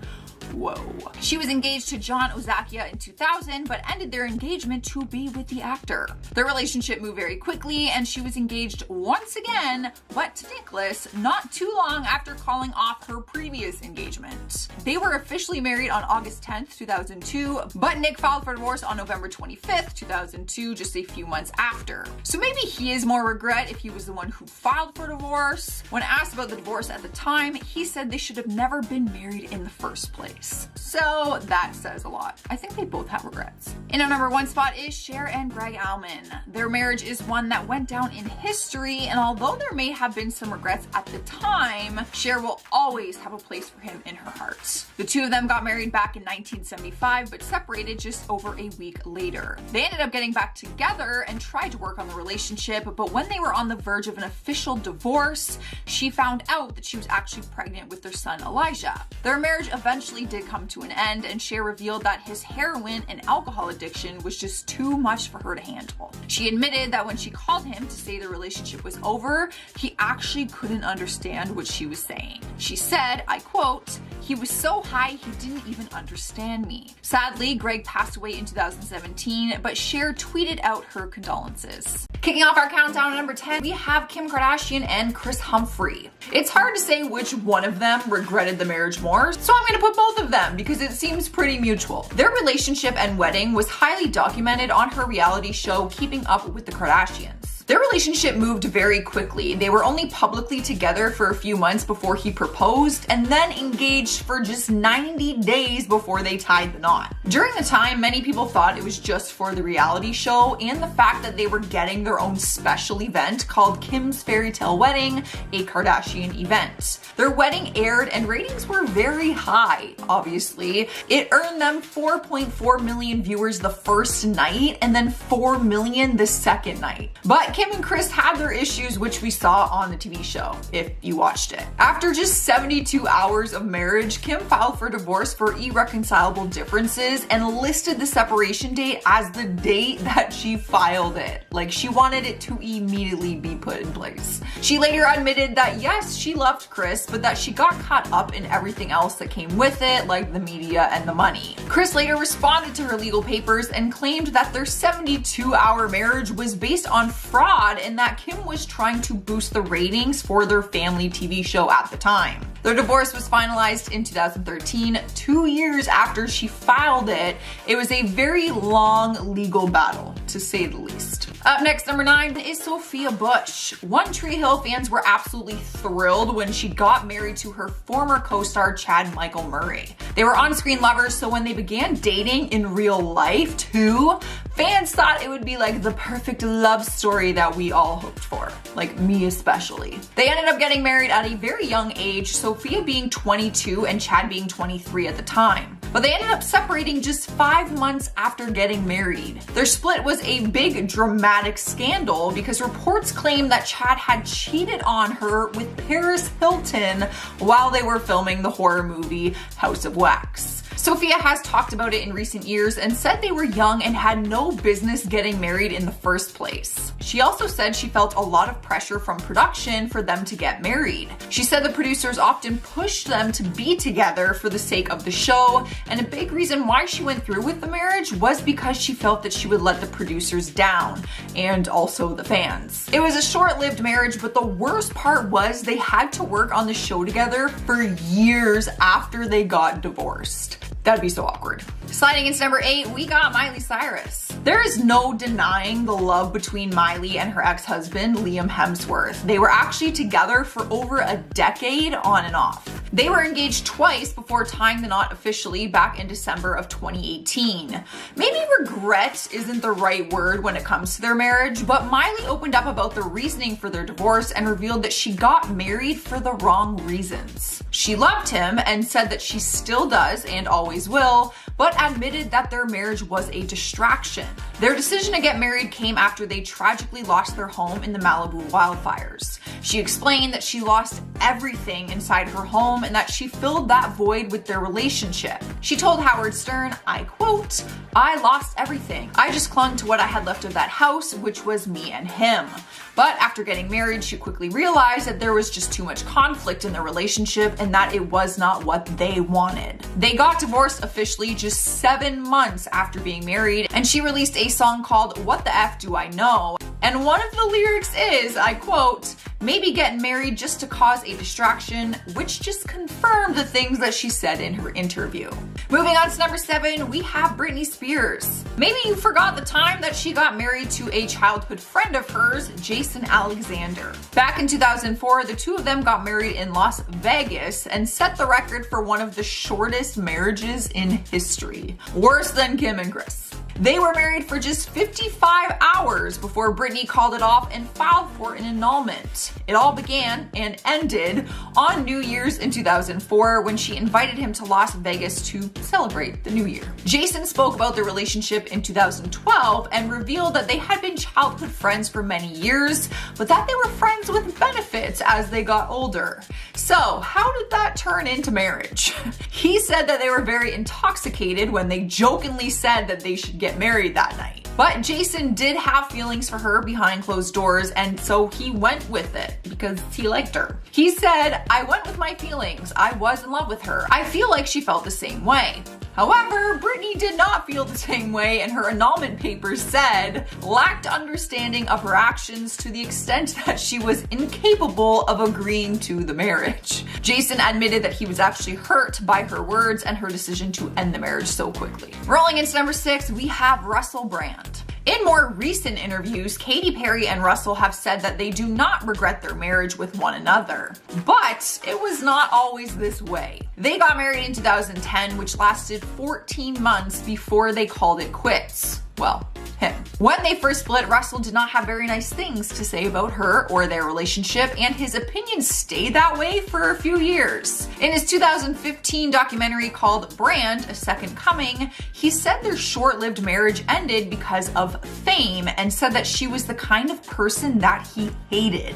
Whoa. She was engaged to John Ozakia in 2000, but ended their engagement to be with the actor. Their relationship moved very quickly, and she was engaged once again, but to Nicolas, not too long after calling off her previous engagement. They were officially married on August 10th, 2002, but Nick filed for divorce on November 25th, 2002, just a few months after. So maybe he has more regret if he was the one who filed for divorce. When asked about the divorce at the time, he said they should have never been married in the first place. So that says a lot. I think they both have regrets. In our number 1 spot is Cher and Greg Allman. Their marriage is one that went down in history, and although there may have been some regrets at the time, Cher will always have a place for him in her heart. The two of them got married back in 1975, but separated just over a week later. They ended up getting back together and tried to work on the relationship, but when they were on the verge of an official divorce, she found out that she was actually pregnant with their son Elijah. Their marriage eventually did come to an end, and Cher revealed that his heroin and alcohol addiction was just too much for her to handle. She admitted that when she called him to say the relationship was over, he actually couldn't understand what she was saying. She said, I quote, "He was so high he didn't even understand me." Sadly, Greg passed away in 2017, but Cher tweeted out her condolences. Kicking off our countdown at number 10, we have Kim Kardashian and Kris Humphrey. It's hard to say which one of them regretted the marriage more, so I'm gonna put both of them because it seems pretty mutual. Their relationship and wedding was highly documented on her reality show Keeping Up with the Kardashians. Their relationship moved very quickly. They were only publicly together for a few months before he proposed, and then engaged for just 90 days before they tied the knot. During the time, many people thought it was just for the reality show and the fact that they were getting their own special event called Kim's Fairy Tale Wedding, a Kardashian event. Their wedding aired and ratings were very high, obviously. It earned them 4.4 million viewers the first night and then 4 million the second night. But Kim and Kris had their issues, which we saw on the TV show, if you watched it. After just 72 hours of marriage, Kim filed for divorce for irreconcilable differences and listed the separation date as the date that she filed it. Like, she wanted it to immediately be put in place. She later admitted that yes, she loved Kris, but that she got caught up in everything else that came with it, like the media and the money. Kris later responded to her legal papers and claimed that their 72-hour marriage was based on fraud and that Kim was trying to boost the ratings for their family TV show at the time. Their divorce was finalized in 2013, 2 years after she filed it. It was a very long legal battle, to say the least. Up next, number 9 is Sophia Bush. One Tree Hill fans were absolutely thrilled when she got married to her former co-star Chad Michael Murray. They were on-screen lovers, so when they began dating in real life too, fans thought it would be like the perfect love story that we all hoped for, like me especially. They ended up getting married at a very young age, Sophia being 22 and Chad being 23 at the time. But they ended up separating just 5 months after getting married. Their split was a big dramatic scandal because reports claimed that Chad had cheated on her with Paris Hilton while they were filming the horror movie House of Wax. Sophia has talked about it in recent years and said they were young and had no business getting married in the first place. She also said she felt a lot of pressure from production for them to get married. She said the producers often pushed them to be together for the sake of the show, and a big reason why she went through with the marriage was because she felt that she would let the producers down, and also the fans. It was a short-lived marriage, but the worst part was they had to work on the show together for years after they got divorced. That'd be so awkward. Sliding into number 8, we got Miley Cyrus. There is no denying the love between Miley and her ex-husband, Liam Hemsworth. They were actually together for over a decade on and off. They were engaged twice before tying the knot officially back in December of 2018. Maybe regret isn't the right word when it comes to their marriage, but Miley opened up about the reasoning for their divorce and revealed that she got married for the wrong reasons. She loved him and said that she still does and always will, but admitted that their marriage was a distraction. Their decision to get married came after they tragically lost their home in the Malibu wildfires. She explained that she lost everything inside her home and that she filled that void with their relationship. She told Howard Stern, I quote, "I lost everything. I just clung to what I had left of that house, which was me and him." But after getting married, she quickly realized that there was just too much conflict in their relationship and that it was not what they wanted. They got divorced officially just 7 months after being married, and she released a song called What the F Do I Know? And one of the lyrics is, I quote, "Maybe getting married just to cause a distraction," which just confirmed the things that she said in her interview. Moving on to number 7, we have Britney Spears. Maybe you forgot the time that she got married to a childhood friend of hers, Jason Alexander. Back in 2004, the two of them got married in Las Vegas and set the record for one of the shortest marriages in history. Worse than Kim and Chris. They were married for just 55 hours before Britney called it off and filed for an annulment. It all began and ended on New Year's in 2004 when she invited him to Las Vegas to celebrate the new year. Jason spoke about their relationship in 2012 and revealed that they had been childhood friends for many years, but that they were friends with benefits as they got older. So how did that turn into marriage? He said that they were very intoxicated when they jokingly said that they should get married that night. But Jason did have feelings for her behind closed doors, and so he went with it because he liked her. He said, "I went with my feelings. I was in love with her. I feel like she felt the same way." However, Britney did not feel the same way, and her annulment papers said, lacked understanding of her actions to the extent that she was incapable of agreeing to the marriage. Jason admitted that he was actually hurt by her words and her decision to end the marriage so quickly. Rolling into number 6, we have Russell Brand. In more recent interviews, Katy Perry and Russell have said that they do not regret their marriage with one another. But it was not always this way. They got married in 2010, which lasted 14 months before they called it quits. Well, him. When they first split, Russell did not have very nice things to say about her or their relationship, and his opinions stayed that way for a few years. In his 2015 documentary called Brand, A Second Coming, he said their short-lived marriage ended because of fame and said that she was the kind of person that he hated.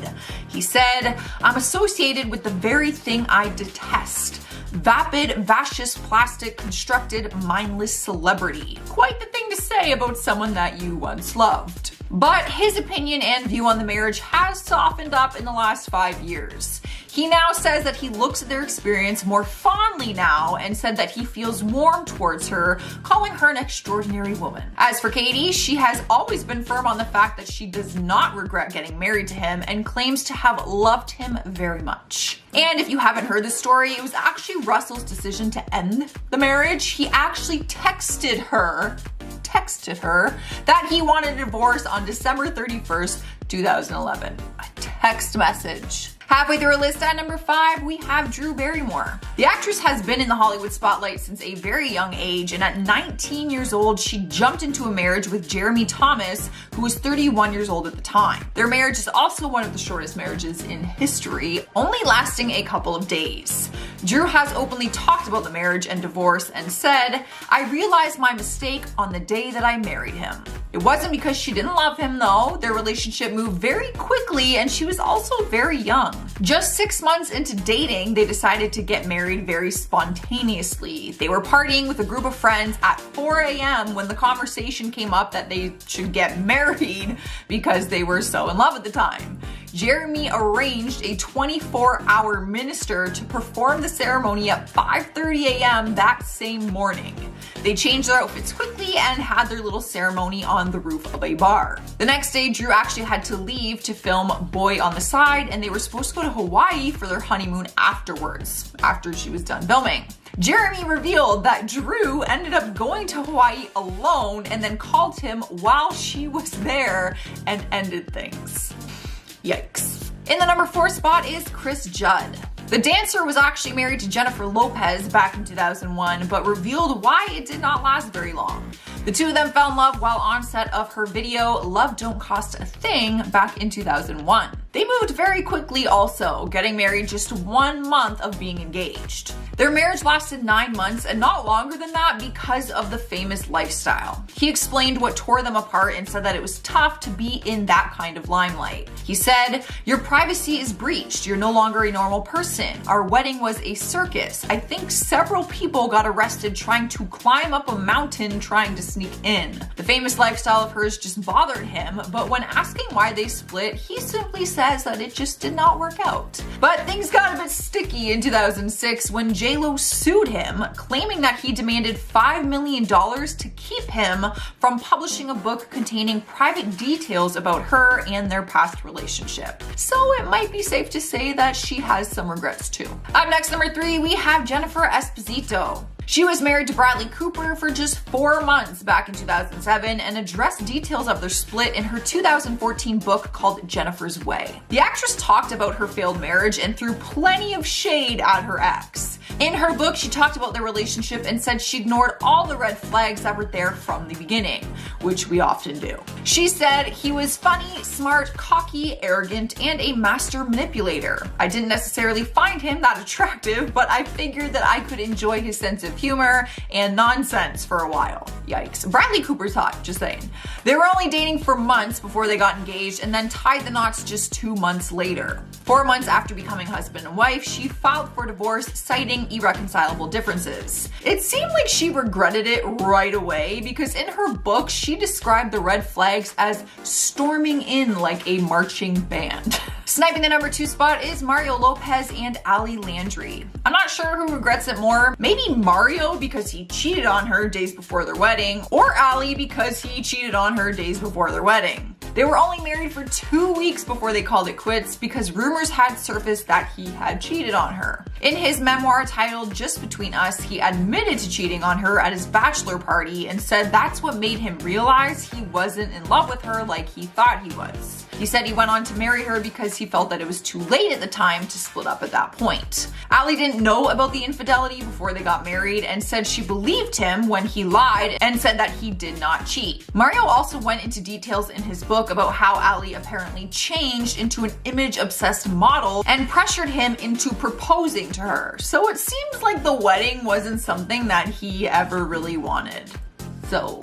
He said, "I'm associated with the very thing I detest. Vapid, vacuous, plastic, constructed, mindless celebrity." Quite the thing to say about someone that you once loved. But his opinion and view on the marriage has softened up in the last 5 years. He now says that he looks at their experience more fondly now and said that he feels warm towards her, calling her an extraordinary woman. As for Katy, she has always been firm on the fact that she does not regret getting married to him and claims to have loved him very much. And if you haven't heard the story, it was actually Russell's decision to end the marriage. He actually texted her that he wanted a divorce on December 31st, 2011. A text message. Halfway through our list at number 5, we have Drew Barrymore. The actress has been in the Hollywood spotlight since a very young age, and at 19 years old, she jumped into a marriage with Jeremy Thomas, who was 31 years old at the time. Their marriage is also one of the shortest marriages in history, only lasting a couple of days. Drew has openly talked about the marriage and divorce and said, "I realized my mistake on the day that I married him." It wasn't because she didn't love him though. Their relationship moved very quickly and she was also very young. Just 6 months into dating, they decided to get married very spontaneously. They were partying with a group of friends at 4 a.m. when the conversation came up that they should get married because they were so in love at the time. Jeremy arranged a 24-hour minister to perform the ceremony at 5:30 a.m. that same morning. They changed their outfits quickly and had their little ceremony on the roof of a bar. The next day, Drew actually had to leave to film Boy on the Side, and they were supposed to go to Hawaii for their honeymoon afterwards, after she was done filming. Jeremy revealed that Drew ended up going to Hawaii alone and then called him while she was there and ended things. Yikes. In the number 4 spot is Chris Judd. The dancer was actually married to Jennifer Lopez back in 2001, but revealed why it did not last very long. The two of them fell in love while on set of her video Love Don't Cost a Thing back in 2001. They moved very quickly also, getting married just 1 month of being engaged. Their marriage lasted 9 months and not longer than that because of the famous lifestyle. He explained what tore them apart and said that it was tough to be in that kind of limelight. He said, "Your privacy is breached. You're no longer a normal person. Our wedding was a circus. I think several people got arrested trying to climb up a mountain trying to sneak in." The famous lifestyle of hers just bothered him, but when asking why they split, he simply says that it just did not work out. But things got a bit sticky in 2006 when J-Lo sued him, claiming that he demanded $5 million to keep him from publishing a book containing private details about her and their past relationship. So it might be safe to say that she has some regrets too. Up next, number 3, we have Jennifer Esposito. She was married to Bradley Cooper for just 4 months back in 2007 and addressed details of their split in her 2014 book called Jennifer's Way. The actress talked about her failed marriage and threw plenty of shade at her ex. In her book, she talked about their relationship and said she ignored all the red flags that were there from the beginning, which we often do. She said he was funny, smart, cocky, arrogant, and a master manipulator. I didn't necessarily find him that attractive, but I figured that I could enjoy his sense of humor and nonsense for a while. Yikes. Bradley Cooper's hot, just saying. They were only dating for months before they got engaged and then tied the knots just 2 months later. 4 months after becoming husband and wife, she filed for divorce, citing irreconcilable differences. It seemed like she regretted it right away because in her book, she described the red flags as storming in like a marching band. Sniping the number 2 spot is Mario Lopez and Ali Landry. I'm not sure who regrets it more. Maybe Mario because he cheated on her days before their wedding, or Ali because he cheated on her days before their wedding. They were only married for 2 weeks before they called it quits because rumors had surfaced that he had cheated on her. In his memoir titled Just Between Us, he admitted to cheating on her at his bachelor party and said that's what made him realize he wasn't in love with her like he thought he was. He said he went on to marry her because he felt that it was too late at the time to split up at that point. Ali didn't know about the infidelity before they got married and said she believed him when he lied and said that he did not cheat. Mario also went into details in his book about how Ali apparently changed into an image-obsessed model and pressured him into proposing to her. So it seems like the wedding wasn't something that he ever really wanted. So...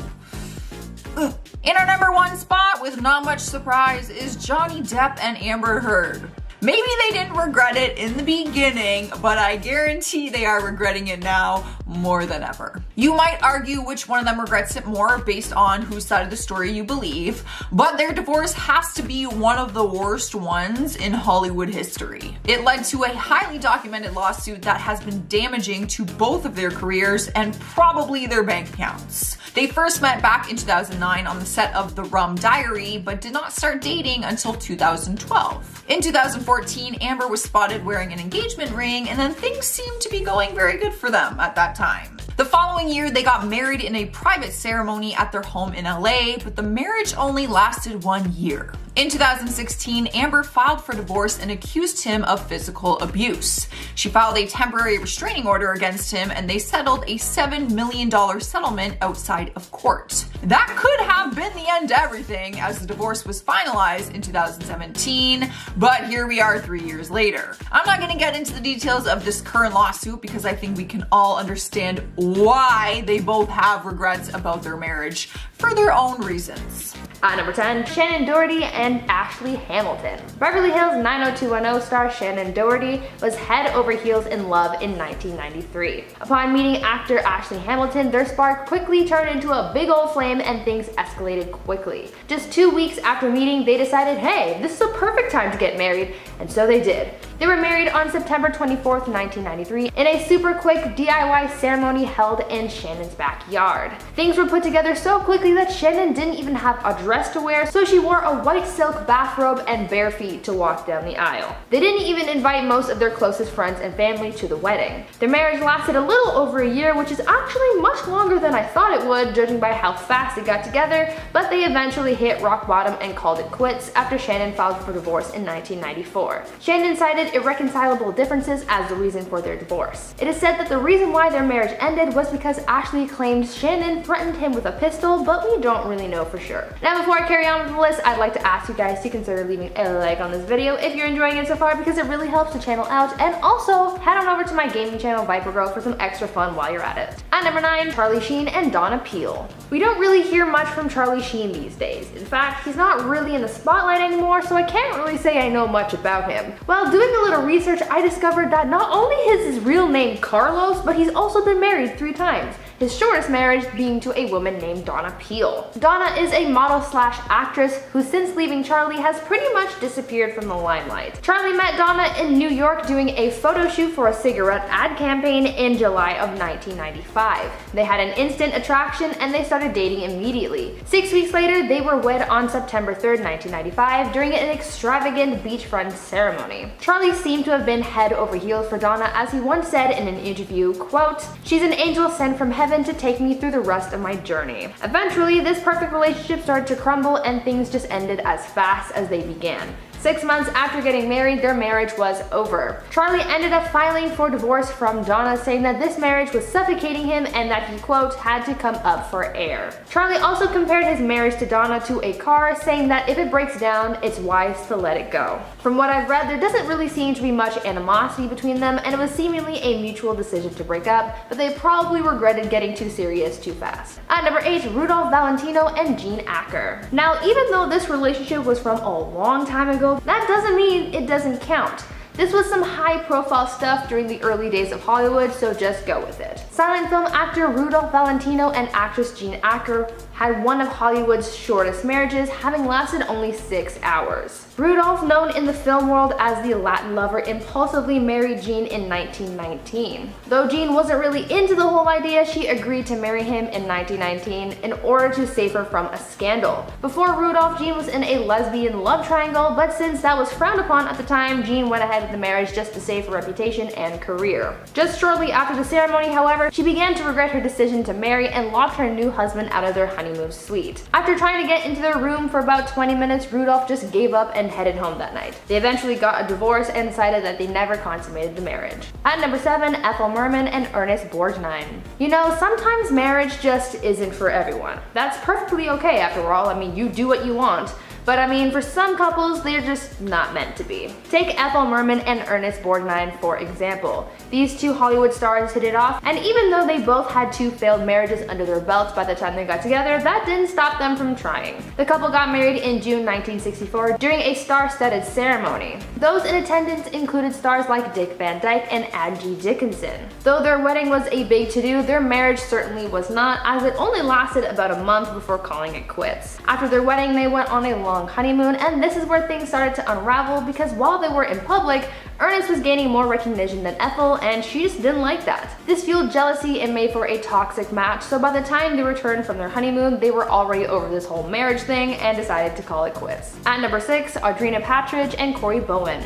In our number 1 spot, with not much surprise, is Johnny Depp and Amber Heard. Maybe they didn't regret it in the beginning, but I guarantee they are regretting it now more than ever. You might argue which one of them regrets it more based on whose side of the story you believe, but their divorce has to be one of the worst ones in Hollywood history. It led to a highly documented lawsuit that has been damaging to both of their careers and probably their bank accounts. They first met back in 2009 on the set of The Rum Diary, but did not start dating until 2012. In 2014, Amber was spotted wearing an engagement ring, and then things seemed to be going very good for them at that time. The following year, they got married in a private ceremony at their home in LA, but the marriage only lasted 1 year. In 2016, Amber filed for divorce and accused him of physical abuse. She filed a temporary restraining order against him and they settled a $7 million settlement outside of court. That could have been the end to everything as the divorce was finalized in 2017, but here we are 3 years later. I'm not gonna get into the details of this current lawsuit because I think we can all understand why they both have regrets about their marriage for their own reasons. At number 10, Shannon Doherty and Ashley Hamilton. Beverly Hills 90210 star Shannon Doherty was head over heels in love in 1993. Upon meeting actor Ashley Hamilton, their spark quickly turned into a big old flame and things escalated quickly. Just 2 weeks after meeting, they decided, hey, this is a perfect time to get married, and so they did. They were married on September 24th, 1993 in a super quick DIY ceremony held in Shannon's backyard. Things were put together so quickly that Shannon didn't even have a dress to wear, so she wore a white silk bathrobe and bare feet to walk down the aisle. They didn't even invite most of their closest friends and family to the wedding. Their marriage lasted a little over a year, which is actually much longer than I thought it would, judging by how fast they got together, but they eventually hit rock bottom and called it quits after Shannon filed for divorce in 1994. Shannon cited irreconcilable differences as the reason for their divorce. It is said that the reason why their marriage ended was because Ashley claimed Shannon threatened him with a pistol, but we don't really know for sure. Now before I carry on with the list, I'd like to ask you guys to consider leaving a like on this video if you're enjoying it so far, because it really helps the channel out, and also head on over to my gaming channel Viper Girl for some extra fun while you're at it. At number 9, Charlie Sheen and Donna Peel. We don't really hear much from Charlie Sheen these days. In fact, he's not really in the spotlight anymore, so I can't really say I know much about him. While doing a little research, I discovered that not only is his real name Carlos, but he's also been married 3 times. His shortest marriage being to a woman named Donna Peel. Donna is a model slash actress who since leaving Charlie has pretty much disappeared from the limelight. Charlie met Donna in New York doing a photo shoot for a cigarette ad campaign in July of 1995. They had an instant attraction and they started dating immediately. 6 weeks later, they were wed on September 3rd, 1995 during an extravagant beachfront ceremony. Charlie seemed to have been head over heels for Donna, as he once said in an interview, quote, "She's an angel sent from heaven to take me through the rest of my journey." Eventually, this perfect relationship started to crumble and things just ended as fast as they began. 6 months after getting married, their marriage was over. Charlie ended up filing for divorce from Donna, saying that this marriage was suffocating him and that he, quote, had to come up for air. Charlie also compared his marriage to Donna to a car, saying that if it breaks down, it's wise to let it go. From what I've read, there doesn't really seem to be much animosity between them, and it was seemingly a mutual decision to break up, but they probably regretted getting too serious too fast. At number 8, Rudolph Valentino and Jean Acker. Now, even though this relationship was from a long time ago, that doesn't mean it doesn't count. This was some high-profile stuff during the early days of Hollywood, so just go with it. Silent film actor Rudolph Valentino and actress Jean Acker had one of Hollywood's shortest marriages, having lasted only 6 hours. Rudolph, known in the film world as the Latin lover, impulsively married Jean in 1919. Though Jean wasn't really into the whole idea, she agreed to marry him in 1919 in order to save her from a scandal. Before Rudolph, Jean was in a lesbian love triangle, but since that was frowned upon at the time, Jean went ahead with the marriage just to save her reputation and career. Just shortly after the ceremony, however, she began to regret her decision to marry and locked her new husband out of their honeymoon suite. After trying to get into their room for about 20 minutes, Rudolph just gave up and headed home that night. They eventually got a divorce and decided that they never consummated the marriage. At number 7, Ethel Merman and Ernest Borgnine. You know, sometimes marriage just isn't for everyone. That's perfectly okay after all. I mean, you do what you want. But I mean, for some couples, they're just not meant to be. Take Ethel Merman and Ernest Borgnine for example. These two Hollywood stars hit it off, and even though they both had 2 failed marriages under their belts by the time they got together, that didn't stop them from trying. The couple got married in June 1964 during a star-studded ceremony. Those in attendance included stars like Dick Van Dyke and Angie Dickinson. Though their wedding was a big to-do, their marriage certainly was not, as it only lasted about a month before calling it quits. After their wedding, they went on a long honeymoon, and this is where things started to unravel, because while they were in public, Ernest was gaining more recognition than Ethel, and she just didn't like that. This fueled jealousy and made for a toxic match, so by the time they returned from their honeymoon, they were already over this whole marriage thing and decided to call it quits. At number 6, Audrina Patridge and Corey Bohan.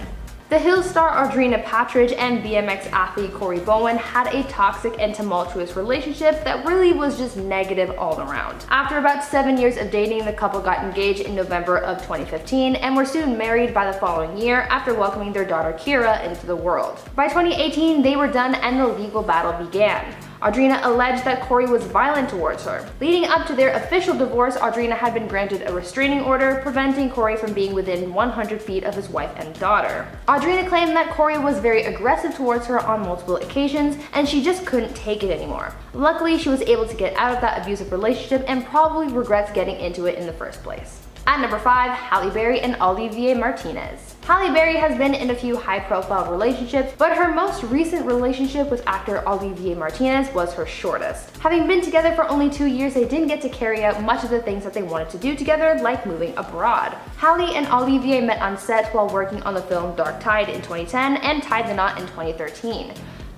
The Hills star Audrina Patridge and BMX athlete Corey Bohan had a toxic and tumultuous relationship that really was just negative all around. After about 7 years of dating, the couple got engaged in November of 2015 and were soon married by the following year after welcoming their daughter Kira into the world. By 2018, they were done and the legal battle began. Audrina alleged that Corey was violent towards her. Leading up to their official divorce, Audrina had been granted a restraining order preventing Corey from being within 100 feet of his wife and daughter. Audrina claimed that Corey was very aggressive towards her on multiple occasions and she just couldn't take it anymore. Luckily, she was able to get out of that abusive relationship and probably regrets getting into it in the first place. At number 5, Halle Berry and Olivier Martinez. Halle Berry has been in a few high-profile relationships, but her most recent relationship with actor Olivier Martinez was her shortest. Having been together for only 2 years, they didn't get to carry out much of the things that they wanted to do together, like moving abroad. Halle and Olivier met on set while working on the film Dark Tide in 2010 and Tied the Knot in 2013.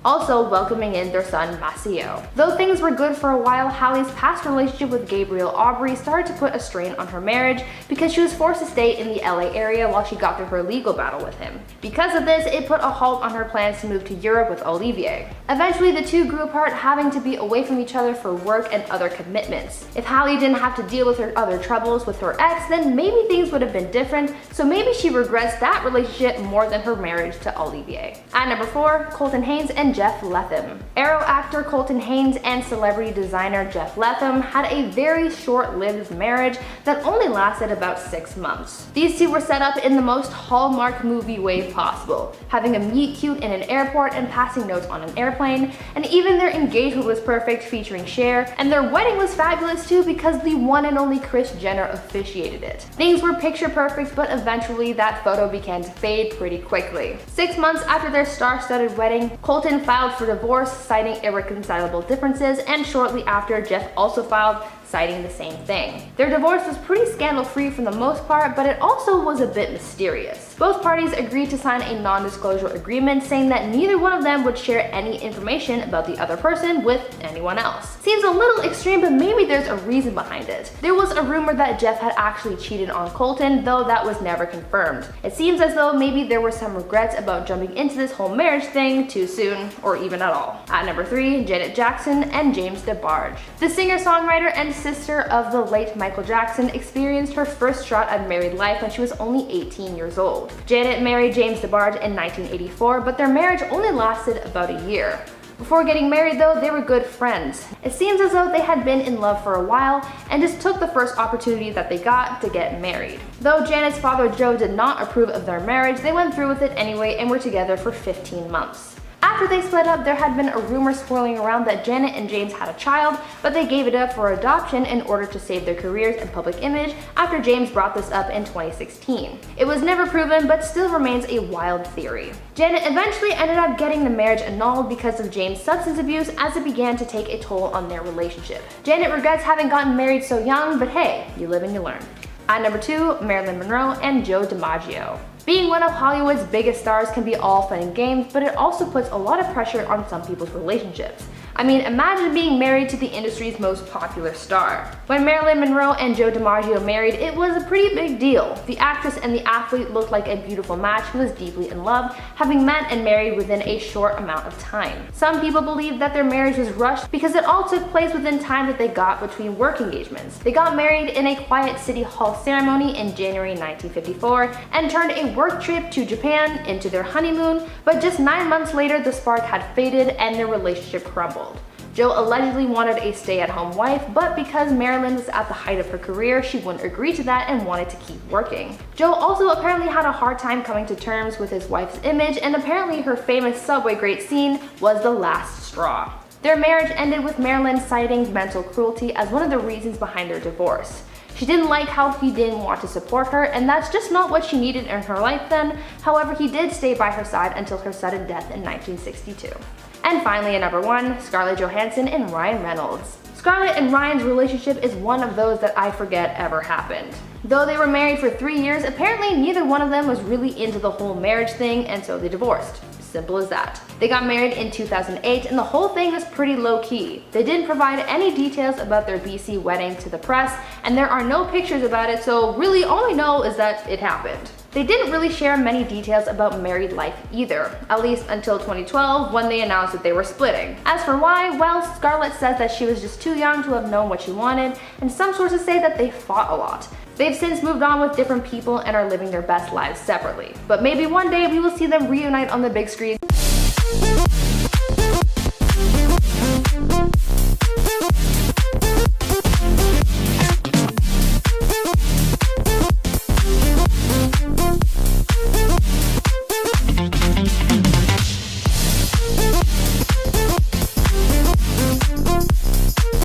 Also welcoming in their son Mayo. Though things were good for a while, Halle's past relationship with Gabriel Aubry started to put a strain on her marriage because she was forced to stay in the LA area while she got through her legal battle with him. Because of this, it put a halt on her plans to move to Europe with Olivier. Eventually, the two grew apart, having to be away from each other for work and other commitments. If Halle didn't have to deal with her other troubles with her ex, then maybe things would have been different, so maybe she regrets that relationship more than her marriage to Olivier. At number 4, Colton Haynes and Jeff Letham. Arrow actor Colton Haynes and celebrity designer Jeff Letham had a very short-lived marriage that only lasted about 6 months. These two were set up in the most Hallmark movie way possible, having a meet cute in an airport and passing notes on an airplane, and even their engagement was perfect, featuring Cher, and their wedding was fabulous too because the one and only Kris Jenner officiated it. Things were picture perfect, but eventually that photo began to fade pretty quickly. 6 months after their star-studded wedding, Colton filed for divorce, citing irreconcilable differences, and shortly after, Jeff also filed, citing the same thing. Their divorce was pretty scandal-free for the most part, but it also was a bit mysterious. Both parties agreed to sign a non-disclosure agreement saying that neither one of them would share any information about the other person with anyone else. Seems a little extreme, but maybe there's a reason behind it. There was a rumor that Jeff had actually cheated on Colton, though that was never confirmed. It seems as though maybe there were some regrets about jumping into this whole marriage thing too soon, or even at all. At number 3, Janet Jackson and James DeBarge. The singer-songwriter and sister of the late Michael Jackson experienced her first shot at married life when she was only 18 years old. Janet married James DeBarge in 1984, but their marriage only lasted about a year. Before getting married though, they were good friends. It seems as though they had been in love for a while and just took the first opportunity that they got to get married. Though Janet's father Joe did not approve of their marriage, they went through with it anyway and were together for 15 months. After they split up, there had been a rumor swirling around that Janet and James had a child, but they gave it up for adoption in order to save their careers and public image after James brought this up in 2016. It was never proven, but still remains a wild theory. Janet eventually ended up getting the marriage annulled because of James' substance abuse as it began to take a toll on their relationship. Janet regrets having gotten married so young, but hey, you live and you learn. At number 2, Marilyn Monroe and Joe DiMaggio. Being one of Hollywood's biggest stars can be all fun and games, but it also puts a lot of pressure on some people's relationships. I mean, imagine being married to the industry's most popular star. When Marilyn Monroe and Joe DiMaggio married, it was a pretty big deal. The actress and the athlete looked like a beautiful match who was deeply in love, having met and married within a short amount of time. Some people believe that their marriage was rushed because it all took place within time that they got between work engagements. They got married in a quiet city hall ceremony in January 1954 and turned a work trip to Japan into their honeymoon, but just 9 months later the spark had faded and their relationship crumbled. Joe allegedly wanted a stay-at-home wife, but because Marilyn was at the height of her career, she wouldn't agree to that and wanted to keep working. Joe also apparently had a hard time coming to terms with his wife's image, and apparently her famous subway grate scene was the last straw. Their marriage ended with Marilyn citing mental cruelty as one of the reasons behind their divorce. She didn't like how he didn't want to support her, and that's just not what she needed in her life then. However, he did stay by her side until her sudden death in 1962. And finally, at number 1, Scarlett Johansson and Ryan Reynolds. Scarlett and Ryan's relationship is one of those that I forget ever happened. Though they were married for 3 years, apparently neither one of them was really into the whole marriage thing, and so they divorced. Simple as that. They got married in 2008 and the whole thing was pretty low-key. They didn't provide any details about their BC wedding to the press, and there are no pictures about it, so really all we know is that it happened. They didn't really share many details about married life either, at least until 2012 when they announced that they were splitting. As for why, well, Scarlett says that she was just too young to have known what she wanted, and some sources say that they fought a lot. They've since moved on with different people and are living their best lives separately. But maybe one day we will see them reunite on the big screen.